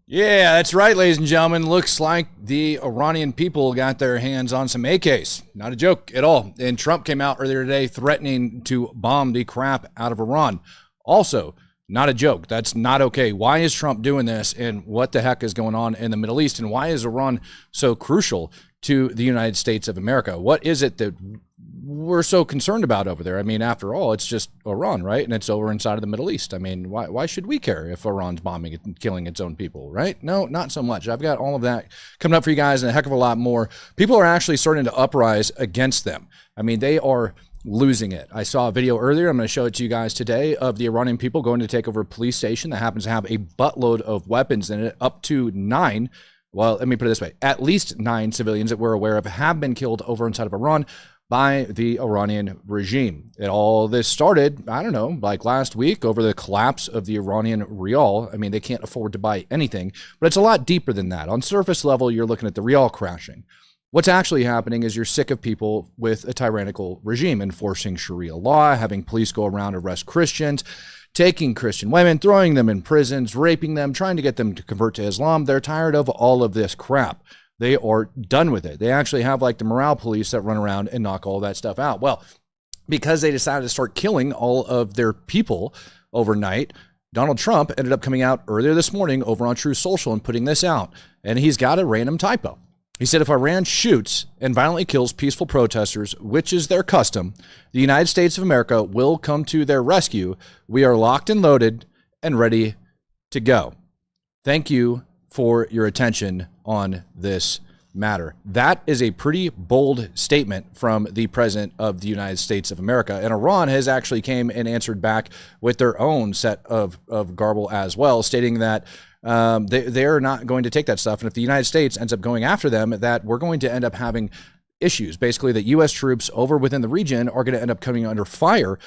Yeah, that's right, ladies and gentlemen. Looks like the Iranian people got their hands on some AKs. Not a joke at all. And Trump came out earlier today threatening to bomb the crap out of Iran. Also, not a joke. That's not okay. Why is Trump doing this? And what the heck is going on in the Middle East? And why is Iran so crucial to the United States of America? What is it that we're so concerned about over there? I mean, after all, it's just Iran, right? And it's over inside of the Middle East. I mean, why should we care if Iran's bombing it and killing its own people, right? No, not so much. I've got all of that coming up for you guys and a heck of a lot more. People are actually starting to uprise against them. I mean, they are losing it. I saw a video earlier, I'm going to show it to you guys today, of the Iranian people going to take over a police station that happens to have a buttload of weapons in it, up to 9. Well, let me put it this way. At least 9 civilians that we're aware of have been killed over inside of Iran by the Iranian regime. And all this started, I don't know, like last week over the collapse of the Iranian rial. I mean, they can't afford to buy anything, but it's a lot deeper than that. On surface level, you're looking at the rial crashing. What's actually happening is you're sick of people with a tyrannical regime enforcing Sharia law, having police go around, arrest Christians, taking Christian women, throwing them in prisons, raping them, trying to get them to convert to Islam. They're tired of all of this crap. They are done with it. They actually have like the morale police that run around and knock all that stuff out. Well, because they decided to start killing all of their people overnight, Donald Trump ended up coming out earlier this morning over on Truth Social and putting this out. And he's got a random typo. He said, if Iran shoots and violently kills peaceful protesters, which is their custom, the United States of America will come to their rescue. We are locked and loaded and ready to go. Thank you for your attention on this matter. That is a pretty bold statement from the President of the United States of America. And Iran has actually came and answered back with their own set of garble as well, stating that they're not going to take that stuff. And if the United States ends up going after them, that we're going to end up having issues. Basically, that U.S. troops over within the region are going to end up coming under fire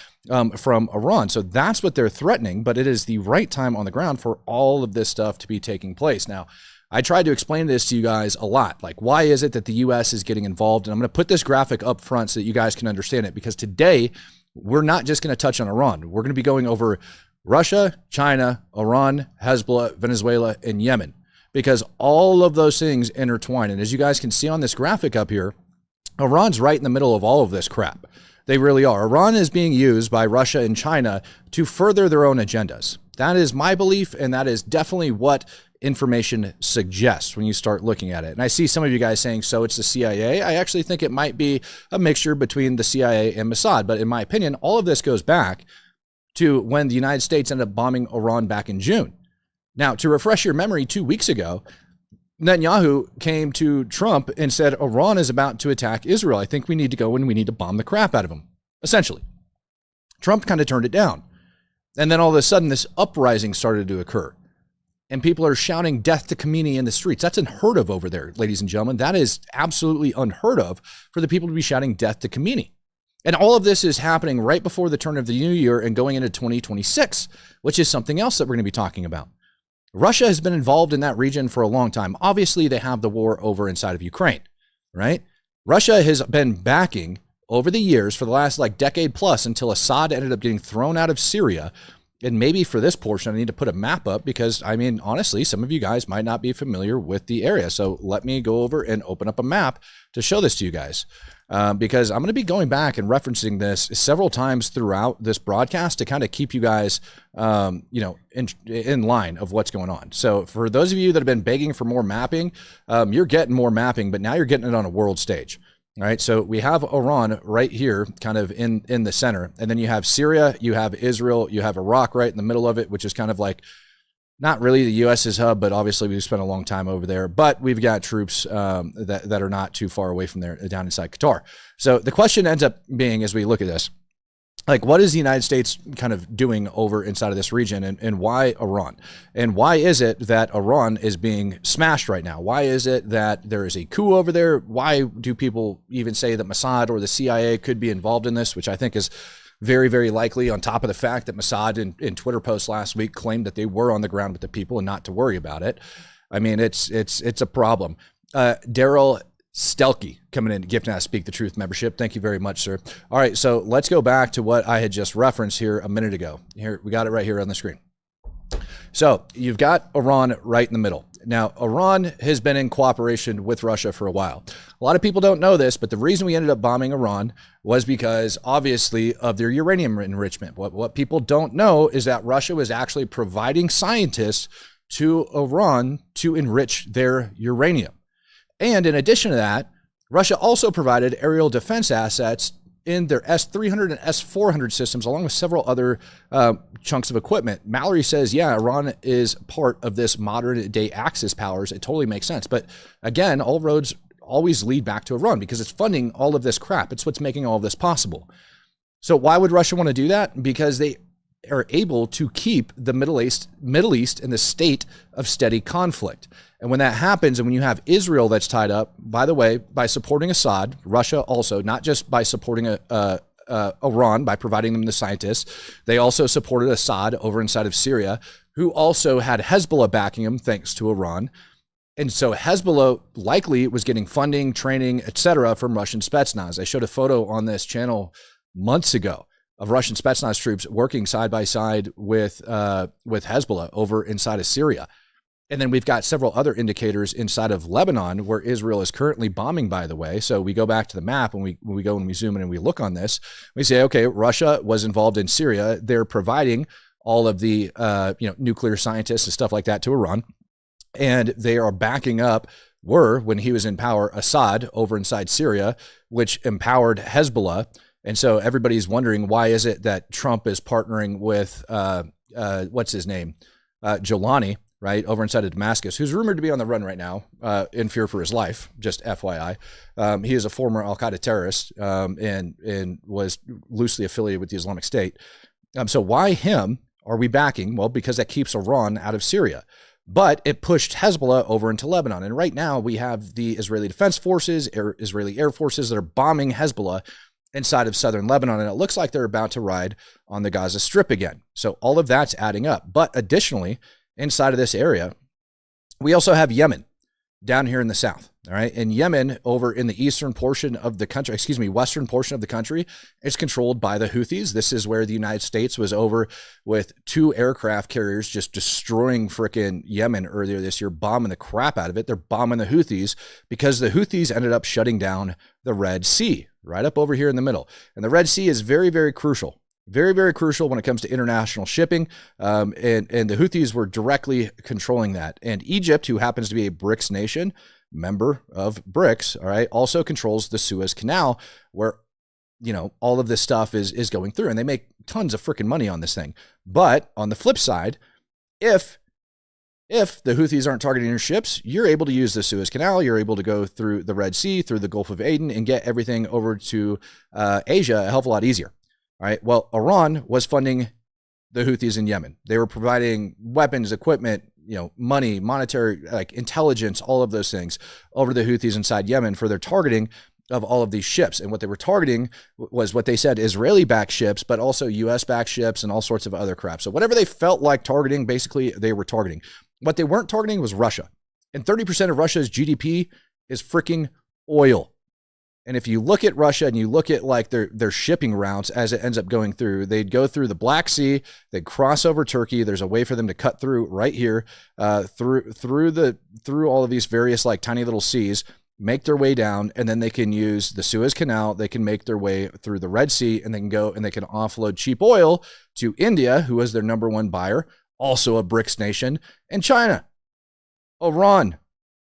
from Iran. So that's what they're threatening. But it is the right time on the ground for all of this stuff to be taking place. Now, I tried to explain this to you guys a lot. Like, why is it that the U.S. is getting involved? And I'm going to put this graphic up front so that you guys can understand it. Because today, we're not just going to touch on Iran. We're going to be going over Russia, China, Iran, Hezbollah, Venezuela, and Yemen, because all of those things intertwine. And as you guys can see on this graphic up here, Iran's right in the middle of all of this crap. They really are. Iran is being used by Russia and China to further their own agendas. That is my belief, and that is definitely what information suggests when you start looking at it. And I see some of you guys saying, so it's the CIA. I actually think it might be a mixture between the CIA and Mossad. But in my opinion, all of this goes back to when the United States ended up bombing Iran back in June. Now, to refresh your memory, 2 weeks ago, Netanyahu came to Trump and said, Iran is about to attack Israel. I think we need to go and we need to bomb the crap out of them, essentially. Trump kind of turned it down. And then all of a sudden, this uprising started to occur. And people are shouting death to Khamenei in the streets. That's unheard of over there, ladies and gentlemen. That is absolutely unheard of for the people to be shouting death to Khamenei. And all of this is happening right before the turn of the new year and going into 2026, which is something else that we're going to be talking about. Russia has been involved in that region for a long time. Obviously, they have the war over inside of Ukraine, right? Russia has been backing over the years for the last decade plus until Assad ended up getting thrown out of Syria. And maybe for this portion, I need to put a map up because, I mean, honestly, some of you guys might not be familiar with the area. So let me go over and open up a map to show this to you guys. Because I'm going to be going back and referencing this several times throughout this broadcast to kind of keep you guys, in line of what's going on. So for those of you that have been begging for more mapping, you're getting more mapping, but now you're getting it on a world stage. All right, so we have Iran right here, kind of in the center, and then you have Syria, you have Israel, you have Iraq right in the middle of it, which is kind of like not really the U.S.'s hub, but obviously we've spent a long time over there. But we've got troops that are not too far away from there, down inside Qatar. So the question ends up being, as we look at this, like, what is the United States kind of doing over inside of this region, and why Iran? And why is it that Iran is being smashed right now? Why is it that there is a coup over there? Why do people even say that Mossad or the CIA could be involved in this, which I think is very, very likely, on top of the fact that Mossad in Twitter posts last week claimed that they were on the ground with the people and not to worry about it. I mean, it's a problem. Daryl Stelke coming in, gifting us Speak the Truth membership. Thank you very much, sir. All right, so let's go back to what I had just referenced here a minute ago. Here, we got it right here on the screen. So you've got Iran right in the middle. Now, Iran has been in cooperation with Russia for a while. A lot of people don't know this, but the reason we ended up bombing Iran was because, obviously, of their uranium enrichment. What people don't know is that Russia was actually providing scientists to Iran to enrich their uranium. And in addition to that, Russia also provided aerial defense assets in their S-300 and S-400 systems, along with several other chunks of equipment. Mallory says, yeah, Iran is part of this modern day Axis powers. It totally makes sense. But again, all roads always lead back to Iran because it's funding all of this crap. It's what's making all of this possible. So why would Russia want to do that? Because they are able to keep the Middle East in the state of steady conflict. And when that happens, and when you have Israel that's tied up, by the way, by supporting Assad, Russia also, not just by supporting Iran, by providing them the scientists, they also supported Assad over inside of Syria, who also had Hezbollah backing him thanks to Iran. And so Hezbollah likely was getting funding, training, etc. from Russian Spetsnaz. I showed a photo on this channel months ago of Russian Spetsnaz troops working side by side with Hezbollah over inside of Syria. And then we've got several other indicators inside of Lebanon where Israel is currently bombing, by the way. So we go back to the map and we go and we zoom in and we look on this. We say, okay, Russia was involved in Syria. They're providing all of the nuclear scientists and stuff like that to Iran. And they are backing up, when he was in power, Assad over inside Syria, which empowered Hezbollah. And so everybody's wondering, why is it that Trump is partnering with, what's his name? Jolani, right, over inside of Damascus, who's rumored to be on the run right now in fear for his life, just FYI. He is a former al-Qaeda terrorist and was loosely affiliated with the Islamic State. So why him are we backing? Well, because that keeps Iran out of Syria. But it pushed Hezbollah over into Lebanon. And right now we have the Israeli Defense Forces, Israeli Air Forces that are bombing Hezbollah inside of southern Lebanon. And it looks like they're about to ride on the Gaza Strip again. So all of that's adding up. But additionally, inside of this area, we also have Yemen down here in the south. All right. And Yemen over in the eastern portion of the country, western portion of the country is controlled by the Houthis. This is where the United States was over with 2 aircraft carriers just destroying frickin' Yemen earlier this year, bombing the crap out of it. They're bombing the Houthis because the Houthis ended up shutting down the Red Sea right up over here in the middle. And the Red Sea is very, very crucial. Very, very crucial when it comes to international shipping. And the Houthis were directly controlling that. And Egypt, who happens to be a BRICS nation, member of BRICS, all right, also controls the Suez Canal, where, all of this stuff is going through. And they make tons of freaking money on this thing. But on the flip side, if the Houthis aren't targeting your ships, you're able to use the Suez Canal. You're able to go through the Red Sea, through the Gulf of Aden, and get everything over to Asia a hell of a lot easier. All right. Well, Iran was funding the Houthis in Yemen. They were providing weapons, equipment, money, monetary, like intelligence, all of those things over the Houthis inside Yemen for their targeting of all of these ships. And what they were targeting was what they said, Israeli-backed ships, but also U.S.-backed ships and all sorts of other crap. So whatever they felt like targeting, basically they were targeting. What they weren't targeting was Russia. And 30% of Russia's GDP is freaking oil. And if you look at Russia and you look at like their shipping routes as it ends up going through, they'd go through the Black Sea, they'd cross over Turkey. There's a way for them to cut through right here, through all of these various like tiny little seas, make their way down, and then they can use the Suez Canal. They can make their way through the Red Sea, and they can go and they can offload cheap oil to India, who is their number one buyer, also a BRICS nation, and China, Iran.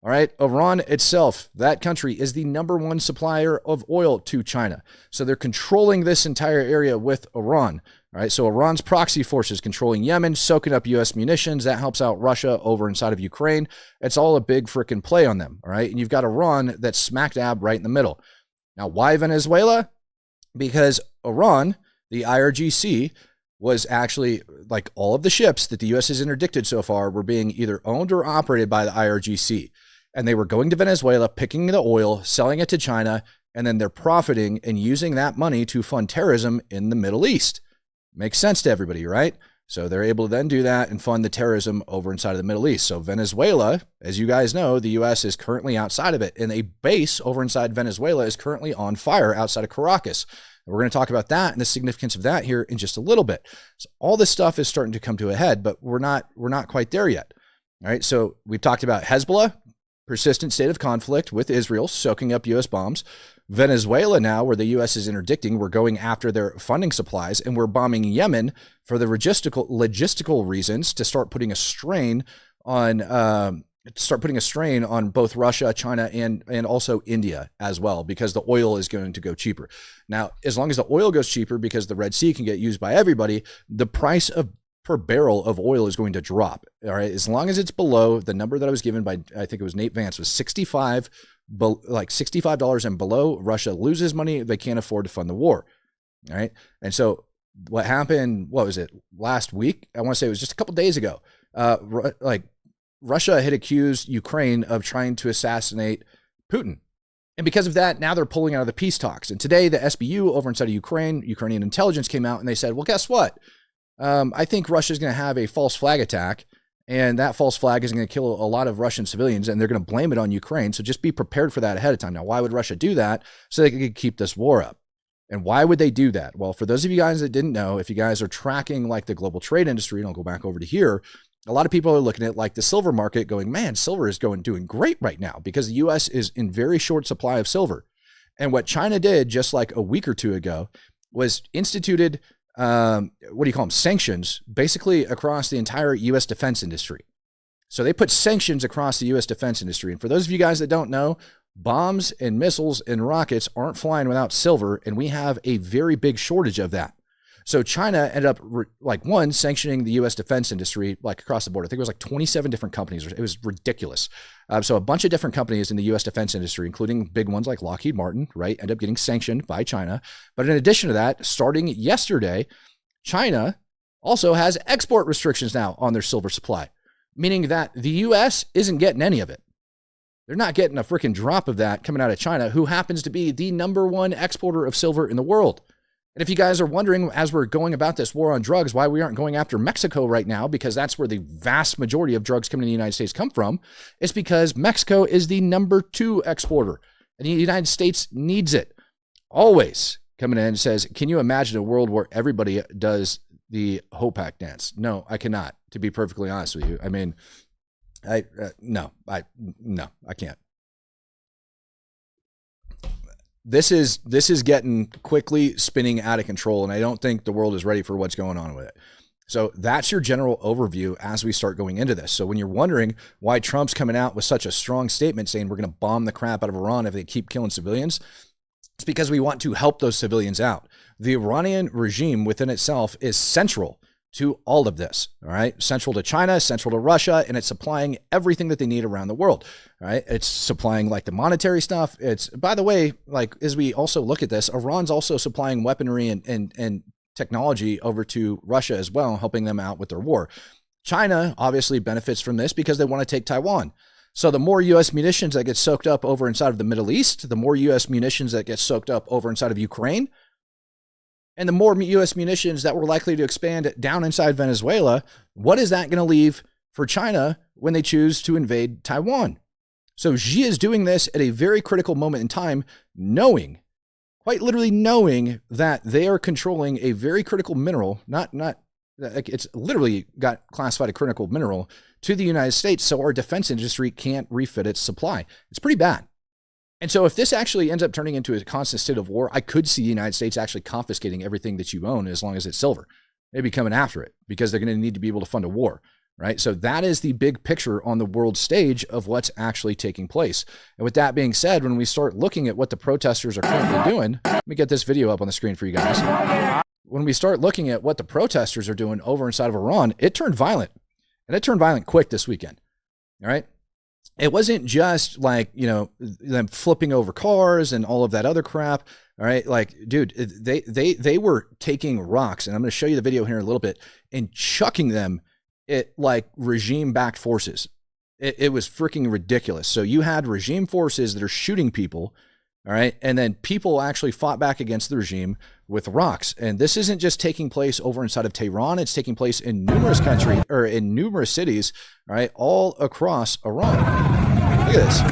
All right. Iran itself, that country is the number one supplier of oil to China. So they're controlling this entire area with Iran. All right. So Iran's proxy forces controlling Yemen, soaking up U.S. munitions. That helps out Russia over inside of Ukraine. It's all a big freaking play on them. All right. And you've got Iran that's smack dab right in the middle. Now, why Venezuela? Because Iran, the IRGC, was actually like all of the ships that the U.S. has interdicted so far were being either owned or operated by the IRGC. And they were going to Venezuela, picking the oil, selling it to China, and then they're profiting and using that money to fund terrorism in the Middle East. Makes sense to everybody, right? So they're able to then do that and fund the terrorism over inside of the Middle East. So Venezuela, as you guys know, the U.S. is currently outside of it, and a base over inside Venezuela is currently on fire outside of Caracas. And we're going to talk about that and the significance of that here in just a little bit. So all this stuff is starting to come to a head, but we're not quite there yet. All right. So we've talked about Hezbollah, persistent state of conflict with Israel, soaking up U.S. bombs. Venezuela now, where the U.S. is interdicting, we're going after their funding supplies, and we're bombing Yemen for the logistical reasons to start putting a strain on both Russia, China, and also India as well, because the oil is going to go cheaper. Now, as long as the oil goes cheaper, because the Red Sea can get used by everybody, the price per barrel of oil is going to drop. All right, as long as it's below the number that I was given by, I think it was Nate Vance, was $65 and below. Russia loses money; they can't afford to fund the war. All right, and so what happened? What was it last week? I want to say it was just a couple days ago. Russia had accused Ukraine of trying to assassinate Putin. And because of that, now they're pulling out of the peace talks. And today, the SBU over inside of Ukrainian intelligence came out and they said, well, guess what? I think Russia's going to have a false flag attack, and that false flag is going to kill a lot of Russian civilians, and they're going to blame it on Ukraine. So just be prepared for that ahead of time. Now, why would Russia do that? So they could keep this war up. And why would they do that? Well, for those of you guys that didn't know, if you guys are tracking like the global trade industry, and I'll go back over to here, a lot of people are looking at like the silver market going, man, silver is doing great right now because the U.S. is in very short supply of silver. And what China did just like a week or two ago was instituted, sanctions, basically across the entire U.S. defense industry. So they put sanctions across the U.S. defense industry. And for those of you guys that don't know, bombs and missiles and rockets aren't flying without silver, and we have a very big shortage of that. So China ended up sanctioning the U.S. defense industry like across the board. I think it was like 27 different companies. It was ridiculous. So a bunch of different companies in the U.S. defense industry, including big ones like Lockheed Martin, right, end up getting sanctioned by China. But in addition to that, starting yesterday, China also has export restrictions now on their silver supply, meaning that the U.S. isn't getting any of it. They're not getting a freaking drop of that coming out of China, who happens to be the #1 exporter of silver in the world. And if you guys are wondering, as we're going about this war on drugs, why we aren't going after Mexico right now, because that's where the vast majority of drugs coming to the United States come from, it's because Mexico is the #2 exporter, and the United States needs it. Always coming in and says, can you imagine a world where everybody does the Hopak dance? No, I cannot, to be perfectly honest with you. I mean, no, I can't. This is getting quickly spinning out of control, and I don't think the world is ready for what's going on with it. So that's your general overview as we start going into this. So when you're wondering why Trump's coming out with such a strong statement saying we're going to bomb the crap out of Iran if they keep killing civilians, it's because we want to help those civilians out. The Iranian regime within itself is central to all of this, all right? Central to China, central to Russia, and it's supplying everything that they need around the world, all right? It's supplying like the monetary stuff. It's, by the way, like as we also look at this, Iran's also supplying weaponry and technology over to Russia as well, helping them out with their war. China obviously benefits from this because they want to take Taiwan. So the more U.S. munitions that get soaked up over inside of the Middle East, the more U.S. munitions that get soaked up over inside of Ukraine, and the more U.S. munitions that were likely to expand down inside Venezuela, what is that going to leave for China when they choose to invade Taiwan? So Xi is doing this at a very critical moment in time, knowing, quite literally knowing, that they are controlling a very critical mineral, it's literally got classified a critical mineral to the United States, so our defense industry can't refit its supply. It's pretty bad. And so if this actually ends up turning into a constant state of war, I could see the United States actually confiscating everything that you own as long as it's silver. Maybe coming after it because they're going to need to be able to fund a war, right? So that is the big picture on the world stage of what's actually taking place. And with that being said, when we start looking at what the protesters are currently doing, let me get this video up on the screen for you guys. When we start looking at what the protesters are doing over inside of Iran, it turned violent. And it turned violent quick this weekend, all right? It wasn't just like, them flipping over cars and all of that other crap. All right. Like, dude, they were taking rocks, and I'm going to show you the video here in a little bit, and chucking them at like regime backed forces. It was freaking ridiculous. So you had regime forces that are shooting people. All right. And then people actually fought back against the regime. with rocks. And this isn't just taking place over inside of Tehran. It's taking place in numerous countries, or in numerous cities, all right, all across Iran. Look at this.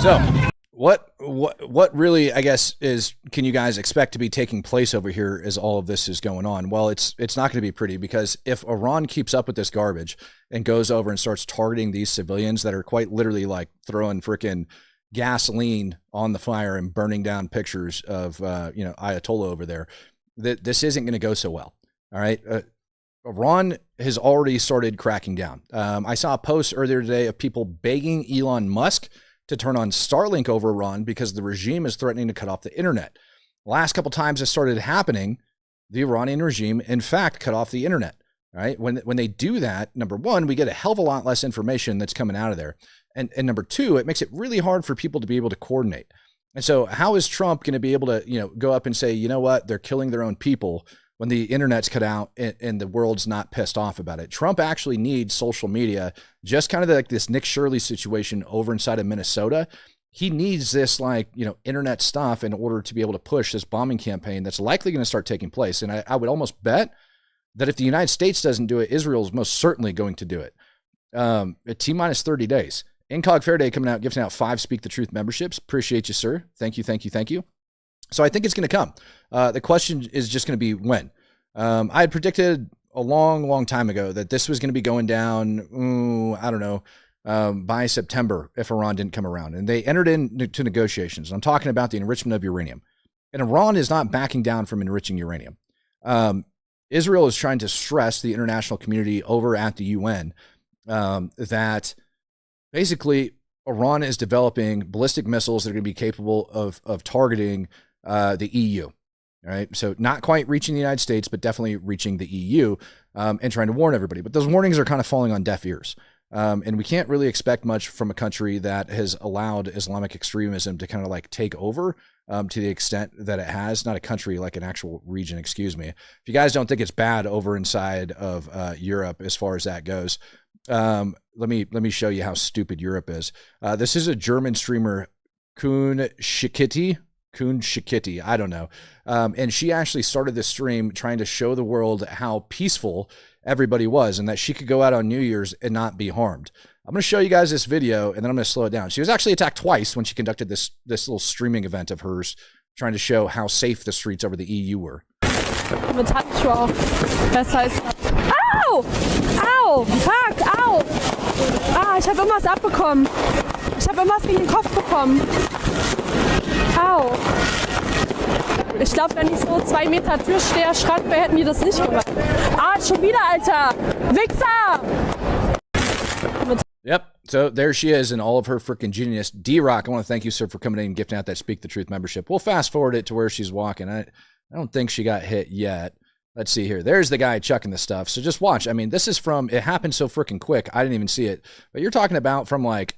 So what really, I guess, can you guys expect to be taking place over here as all of this is going on? Well, it's not going to be pretty, because if Iran keeps up with this garbage and goes over and starts targeting these civilians that are quite literally like throwing freaking gasoline on the fire and burning down pictures of Ayatollah over there, this isn't going to go so well. All right. Iran has already started cracking down. I saw a post earlier today of people begging Elon Musk to turn on Starlink over Iran because the regime is threatening to cut off the internet. The last couple times this started happening, the Iranian regime, in fact, cut off the internet. Right? When they do that, number one, we get a hell of a lot less information that's coming out of there. And number two, it makes it really hard for people to be able to coordinate. And so how is Trump going to be able to, go up and say, you know what, they're killing their own people when the internet's cut out and the world's not pissed off about it? Trump actually needs social media, just kind of like this Nick Shirley situation over inside of Minnesota. He needs this internet stuff in order to be able to push this bombing campaign that's likely going to start taking place. And I would almost bet that if the United States doesn't do it, Israel is most certainly going to do it. At T-minus 30 days. Incog Fair Day coming out, giving out 5 Speak the Truth memberships. Appreciate you, sir. Thank you, thank you, thank you. So I think it's going to come. The question is just going to be when. I had predicted a long, long time ago that this was going to be going down, I don't know, by September if Iran didn't come around. And they entered into negotiations. I'm talking about the enrichment of uranium. And Iran is not backing down from enriching uranium. Israel is trying to stress the international community over at the UN that basically Iran is developing ballistic missiles that are going to be capable of targeting the EU. All right. So not quite reaching the United States, but definitely reaching the EU and trying to warn everybody. But those warnings are kind of falling on deaf ears. And we can't really expect much from a country that has allowed Islamic extremism to kind of like take over to the extent that it has. Not a country, like an actual region, excuse me. If you guys don't think it's bad over inside of Europe as far as that goes, let me show you how stupid Europe is. This is a German streamer, Kuhn Shikiti, I don't know. And she actually started this stream trying to show the world how peaceful everybody was and that she could go out on New Year's and not be harmed. I'm going to show you guys this video and then I'm going to slow it down. She was actually attacked twice when she conducted this little streaming event of hers, trying to show how safe the streets over the EU were. Mit Handschuhe auf. Das heißt... Au! Au! Fuck! Au! Ah, ich habe irgendwas abbekommen. Ich habe irgendwas gegen den Kopf bekommen. Au! Ich glaube, wenn ich so 2 Meter Türsteher Schrank wäre, hätten die das nicht gemacht. Ah, schon wieder, Alter! Wichser! Yep. So there she is in all of her freaking genius. D-Rock, I want to thank you, sir, for coming in and gifting out that Speak the Truth membership. We'll fast forward it to where she's walking. I don't think she got hit yet. Let's see here. There's the guy chucking the stuff. So just watch. I mean, this is it happened so freaking quick. I didn't even see it. But you're talking about from like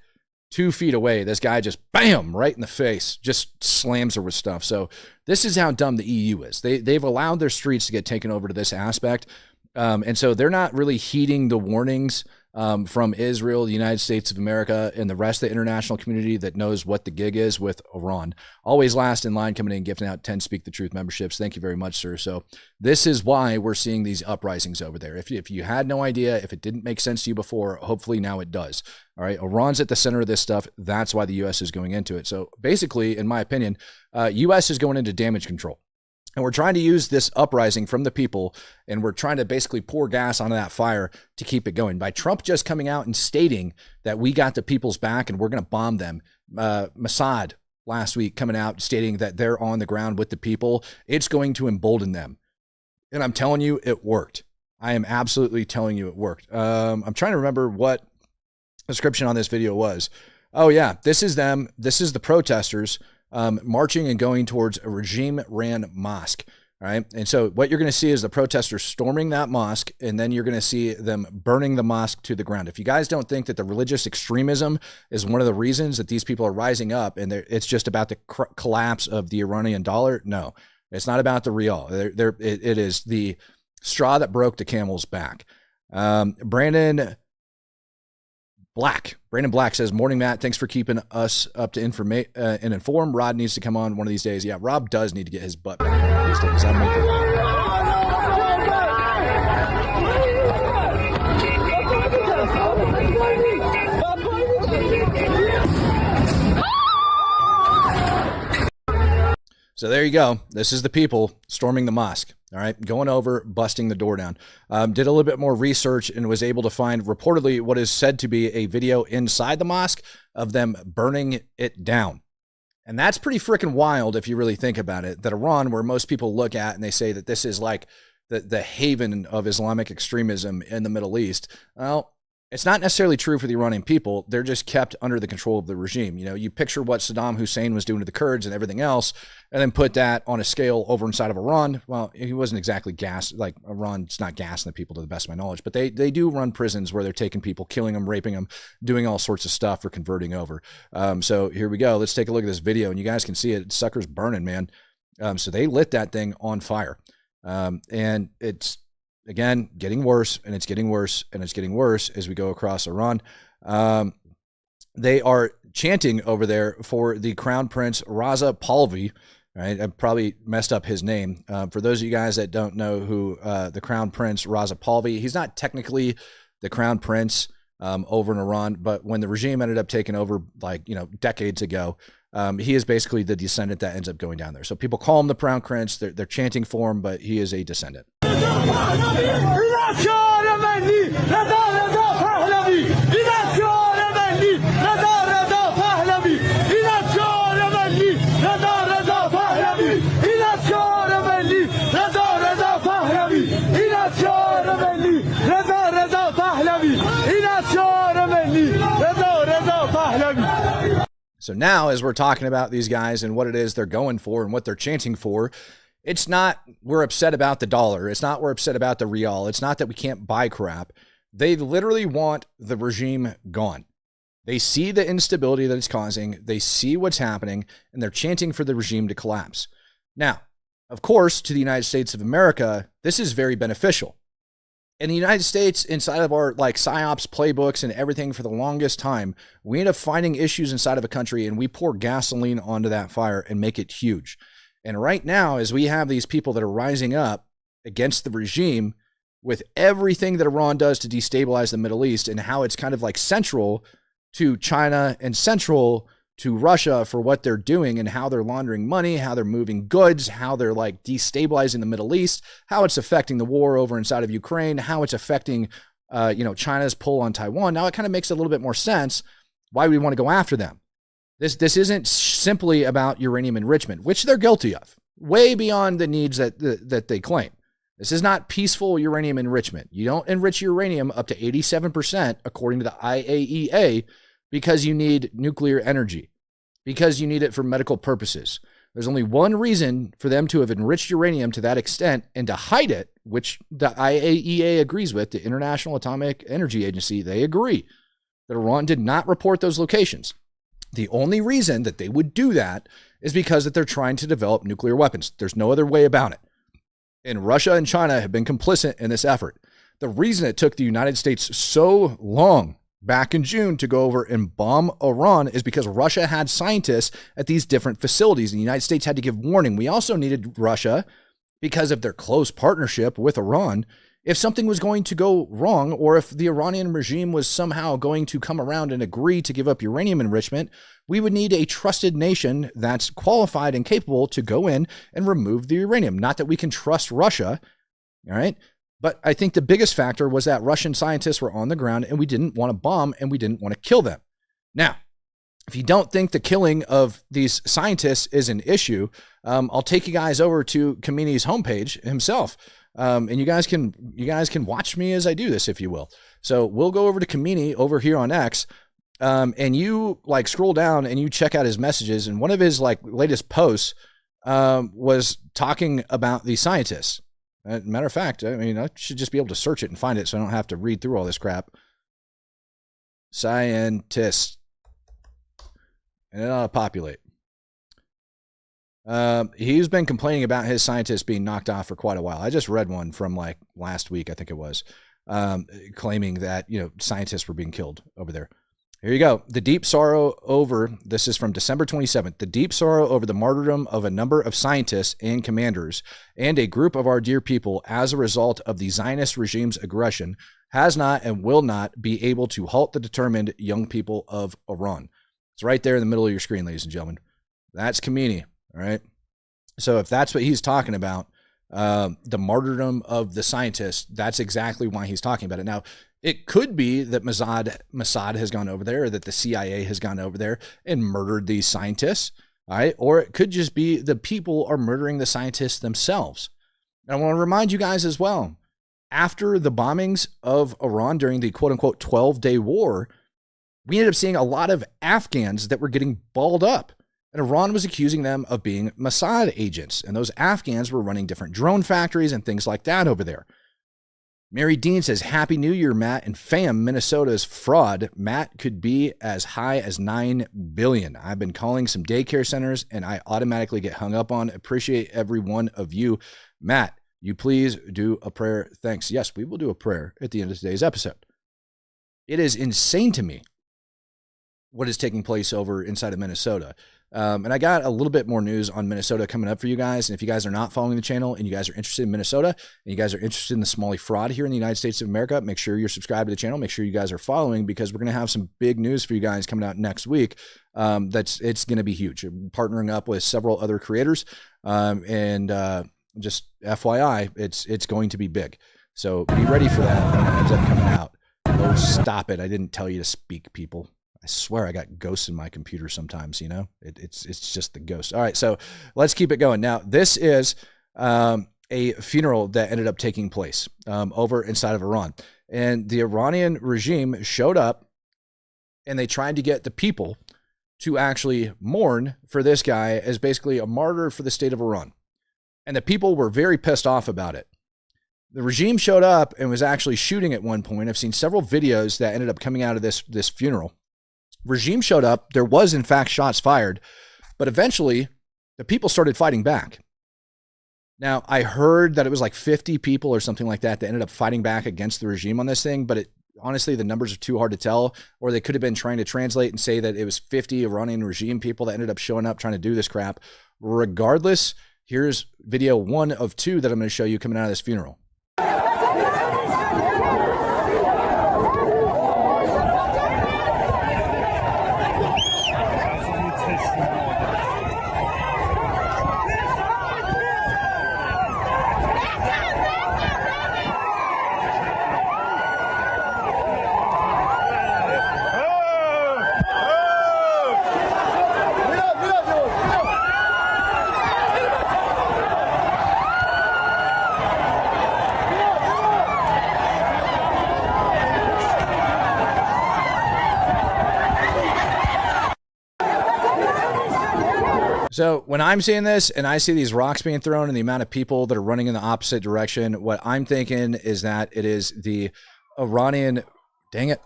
2 feet away, this guy just, bam, right in the face, just slams her with stuff. So this is how dumb the EU is. They've allowed their streets to get taken over to this aspect. And so they're not really heeding the warnings from Israel, the United States of America, and the rest of the international community that knows what the gig is with Iran. Always last in line, coming in, gifting out 10 Speak the Truth memberships. Thank you very much, sir. So this is why we're seeing these uprisings over there. If you had no idea, if it didn't make sense to you before, hopefully now it does. All right, Iran's at the center of this stuff. That's why the U.S. is going into it. So basically, in my opinion, U.S. is going into damage control. And we're trying to use this uprising from the people, and we're trying to basically pour gas onto that fire to keep it going. By Trump just coming out and stating that we got the people's back and we're going to bomb them. Mossad last week coming out stating that they're on the ground with the people. It's going to embolden them. And I'm telling you, it worked. I am absolutely telling you it worked. I'm trying to remember what the description on this video was. Oh yeah, this is them. This is the protesters marching and going towards a regime-ran mosque. All right. And so what you're going to see is the protesters storming that mosque, and then you're going to see them burning the mosque to the ground. If you guys don't think that the religious extremism is one of the reasons that these people are rising up and it's just about the collapse of the Iranian dollar, no, it's not about the rial. It is the straw that broke the camel's back. Brandon Black says, morning, Matt. Thanks for keeping us up to and informed. Rod needs to come on one of these days. Yeah, Rob does need to get his butt back in one of these days. I'm with you. So there you go. This is the people storming the mosque. All right, going over, busting the door down. Did a little bit more research and was able to find reportedly what is said to be a video inside the mosque of them burning it down. And that's pretty freaking wild if you really think about it, that Iran, where most people look at and they say that this is like the haven of Islamic extremism in the Middle East. Well, it's not necessarily true for the Iranian people. They're just kept under the control of the regime. You know, you picture what Saddam Hussein was doing to the Kurds and everything else, and then put that on a scale over inside of Iran. Well, he wasn't exactly like Iran's not gassing the people to the best of my knowledge, but they do run prisons where they're taking people, killing them, raping them, doing all sorts of stuff for converting over. So here we go. Let's take a look at this video, and you guys can see it. Sucker's burning, man. So they lit that thing on fire. And it's, again, getting worse, and it's getting worse, and it's getting worse as we go across Iran. They are chanting over there for the Crown Prince Raza Pahlavi. Right, I probably messed up his name. For those of you guys that don't know who the Crown Prince Raza Pahlavi, he's not technically the Crown Prince over in Iran, but when the regime ended up taking over, decades ago, he is basically the descendant that ends up going down there. So people call him the Crown Prince. They're chanting for him, but he is a descendant. So now, as we're talking about these guys and what it is they're going for and what they're chanting for, it's not we're upset about the dollar. It's not we're upset about the rial. It's not that we can't buy crap. They literally want the regime gone. They see the instability that it's causing. They see what's happening, and they're chanting for the regime to collapse. Now, of course, to the United States of America, this is very beneficial. In the United States, inside of our PSYOPs playbooks and everything for the longest time, we end up finding issues inside of a country and we pour gasoline onto that fire and make it huge. And right now, as we have these people that are rising up against the regime with everything that Iran does to destabilize the Middle East and how it's kind of like central to China and central to Russia for what they're doing and how they're laundering money, how they're moving goods, how they're destabilizing the Middle East, how it's affecting the war over inside of Ukraine, how it's affecting, China's pull on Taiwan. Now it kind of makes a little bit more sense why we want to go after them. This isn't simply about uranium enrichment, which they're guilty of, way beyond the needs that they claim. This is not peaceful uranium enrichment. You don't enrich uranium up to 87%, according to the IAEA, because you need nuclear energy, because you need it for medical purposes. There's only one reason for them to have enriched uranium to that extent and to hide it, which the IAEA agrees with, the International Atomic Energy Agency. They agree that Iran did not report those locations. The only reason that they would do that is because that they're trying to develop nuclear weapons. There's no other way about it. And Russia and China have been complicit in this effort. The reason it took the United States so long back in June to go over and bomb Iran is because Russia had scientists at these different facilities and the United States had to give warning. We also needed Russia, because of their close partnership with Iran, if something was going to go wrong or if the Iranian regime was somehow going to come around and agree to give up uranium enrichment, we would need a trusted nation that's qualified and capable to go in and remove the uranium. Not that we can trust Russia, all right? But I think the biggest factor was that Russian scientists were on the ground and we didn't want to bomb and we didn't want to kill them. Now, if you don't think the killing of these scientists is an issue, I'll take you guys over to Khamenei's homepage himself. And you guys can watch me as I do this, if you will. So we'll go over to Khamenei over here on X. and you like scroll down and you check out his messages, and one of his like latest posts was talking about the scientists. Matter of fact, I mean, I should just be able to search it and find it so I don't have to read through all this crap. Scientists. And it ought to populate. He's been complaining about his scientists being knocked off for quite a while. I just read one from like last week, I think it was, claiming that, you know, scientists were being killed over there. Here you go. The deep sorrow over, this is from December 27th, the deep sorrow over the martyrdom of a number of scientists and commanders and a group of our dear people as a result of the Zionist regime's aggression has not and will not be able to halt the determined young people of Iran. It's right there in the middle of your screen, ladies and gentlemen. That's Khamenei, all right? So if that's what he's talking about, the martyrdom of the scientists, that's exactly why he's talking about it. Now, it could be that Mossad has gone over there, or that the CIA has gone over there and murdered these scientists, all right? Or it could just be the people are murdering the scientists themselves. And I want to remind you guys as well, after the bombings of Iran during the quote-unquote 12-day war, we ended up seeing a lot of Afghans that were getting balled up. And Iran was accusing them of being Mossad agents. And those Afghans were running different drone factories and things like that over there. Mary Dean says, Happy New Year, Matt. And fam, Minnesota's fraud. Matt could be as high as $9 billion. I've been calling some daycare centers and I automatically get hung up on. Appreciate every one of you. Matt, you please do a prayer. Thanks. Yes, we will do a prayer at the end of today's episode. It is insane to me what is taking place over inside of Minnesota. And I got a little bit more news on Minnesota coming up for you guys. And if you guys are not following the channel and you guys are interested in Minnesota and you guys are interested in the Smalley fraud here in the United States of America, make sure you're subscribed to the channel. Make sure you guys are following, because we're going to have some big news for you guys coming out next week. It's going to be huge. I'm partnering up with several other creators. Just FYI, it's going to be big. So be ready for that when it ends up coming out. Oh, stop it. I didn't tell you to speak, people. I swear I got ghosts in my computer sometimes, you know, it's just the ghost. All right. So let's keep it going. Now, this is a funeral that ended up taking place over inside of Iran, and the Iranian regime showed up and they tried to get the people to actually mourn for this guy as basically a martyr for the state of Iran. And the people were very pissed off about it. The regime showed up and was actually shooting at one point. I've seen several videos that ended up coming out of this funeral. Regime showed up. There was, in fact, shots fired. But eventually, the people started fighting back. Now, I heard that it was like 50 people or something like that ended up fighting back against the regime on this thing. But honestly, the numbers are too hard to tell. Or they could have been trying to translate and say that it was 50 Iranian regime people that ended up showing up trying to do this crap. Regardless, here's video 1 of 2 that I'm going to show you coming out of this funeral. So when I'm seeing this and I see these rocks being thrown and the amount of people that are running in the opposite direction, what I'm thinking is that it is the Iranian, dang it,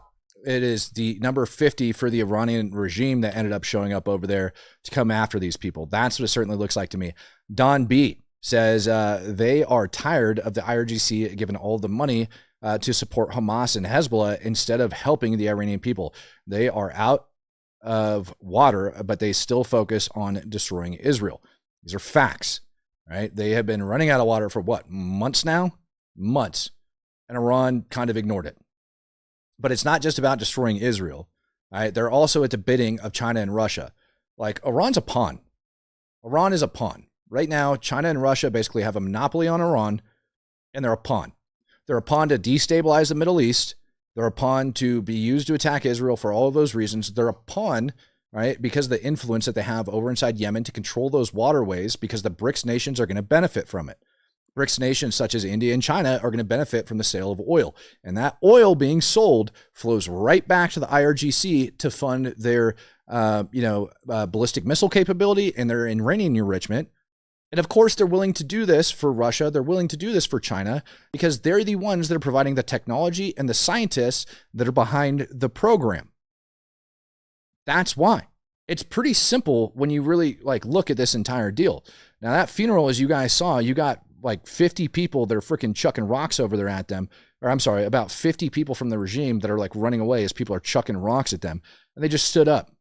it is the number 50 for the Iranian regime that ended up showing up over there to come after these people. That's what it certainly looks like to me. Don B says they are tired of the IRGC giving all the money to support Hamas and Hezbollah instead of helping the Iranian people. They are out of water, but they still focus on destroying Israel. These are facts, right? They have been running out of water for what, months now? Months. And Iran kind of ignored it. But it's not just about destroying Israel, right? They're also at the bidding of China and Russia. Like, Iran's a pawn. Iran is a pawn. Right now, China and Russia basically have a monopoly on Iran, and they're a pawn. They're a pawn to destabilize the Middle East. They're a pawn to be used to attack Israel for all of those reasons. They're a pawn, right, because of the influence that they have over inside Yemen to control those waterways, because the BRICS nations are going to benefit from it. BRICS nations such as India and China are going to benefit from the sale of oil. And that oil being sold flows right back to the IRGC to fund their, ballistic missile capability and their uranium enrichment. And of course, they're willing to do this for Russia. They're willing to do this for China because they're the ones that are providing the technology and the scientists that are behind the program. That's why. It's pretty simple when you really look at this entire deal. Now, that funeral, as you guys saw, you got 50 people that are freaking chucking rocks over there at them. Or I'm sorry, about 50 people from the regime that are running away as people are chucking rocks at them. And they just stood up.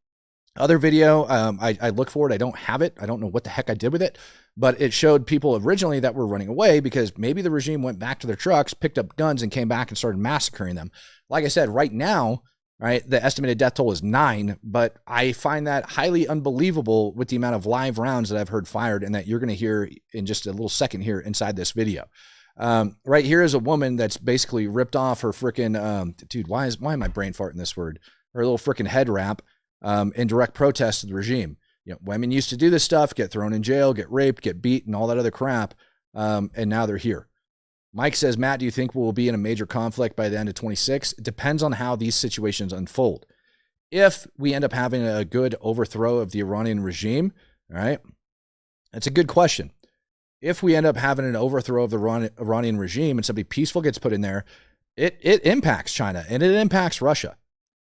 Other video, I look for it. I don't have it. I don't know what the heck I did with it. But it showed people originally that were running away because maybe the regime went back to their trucks, picked up guns, and came back and started massacring them. Like I said, right now, right, the estimated death toll is 9, but I find that highly unbelievable with the amount of live rounds that I've heard fired and that you're going to hear in just a little second here inside this video. Right here is a woman that's basically ripped off her freaking, dude, why am I brain farting this word? Her little freaking head wrap in direct protest to the regime. Women used to do this stuff, get thrown in jail, get raped, get beat, and all that other crap, and now they're here. Mike says, Matt, do you think we'll be in a major conflict by the end of 26? It depends on how these situations unfold. If we end up having a good overthrow of the Iranian regime, all right, that's a good question. If we end up having an overthrow of the Iranian regime and somebody peaceful gets put in there, it impacts China and it impacts Russia.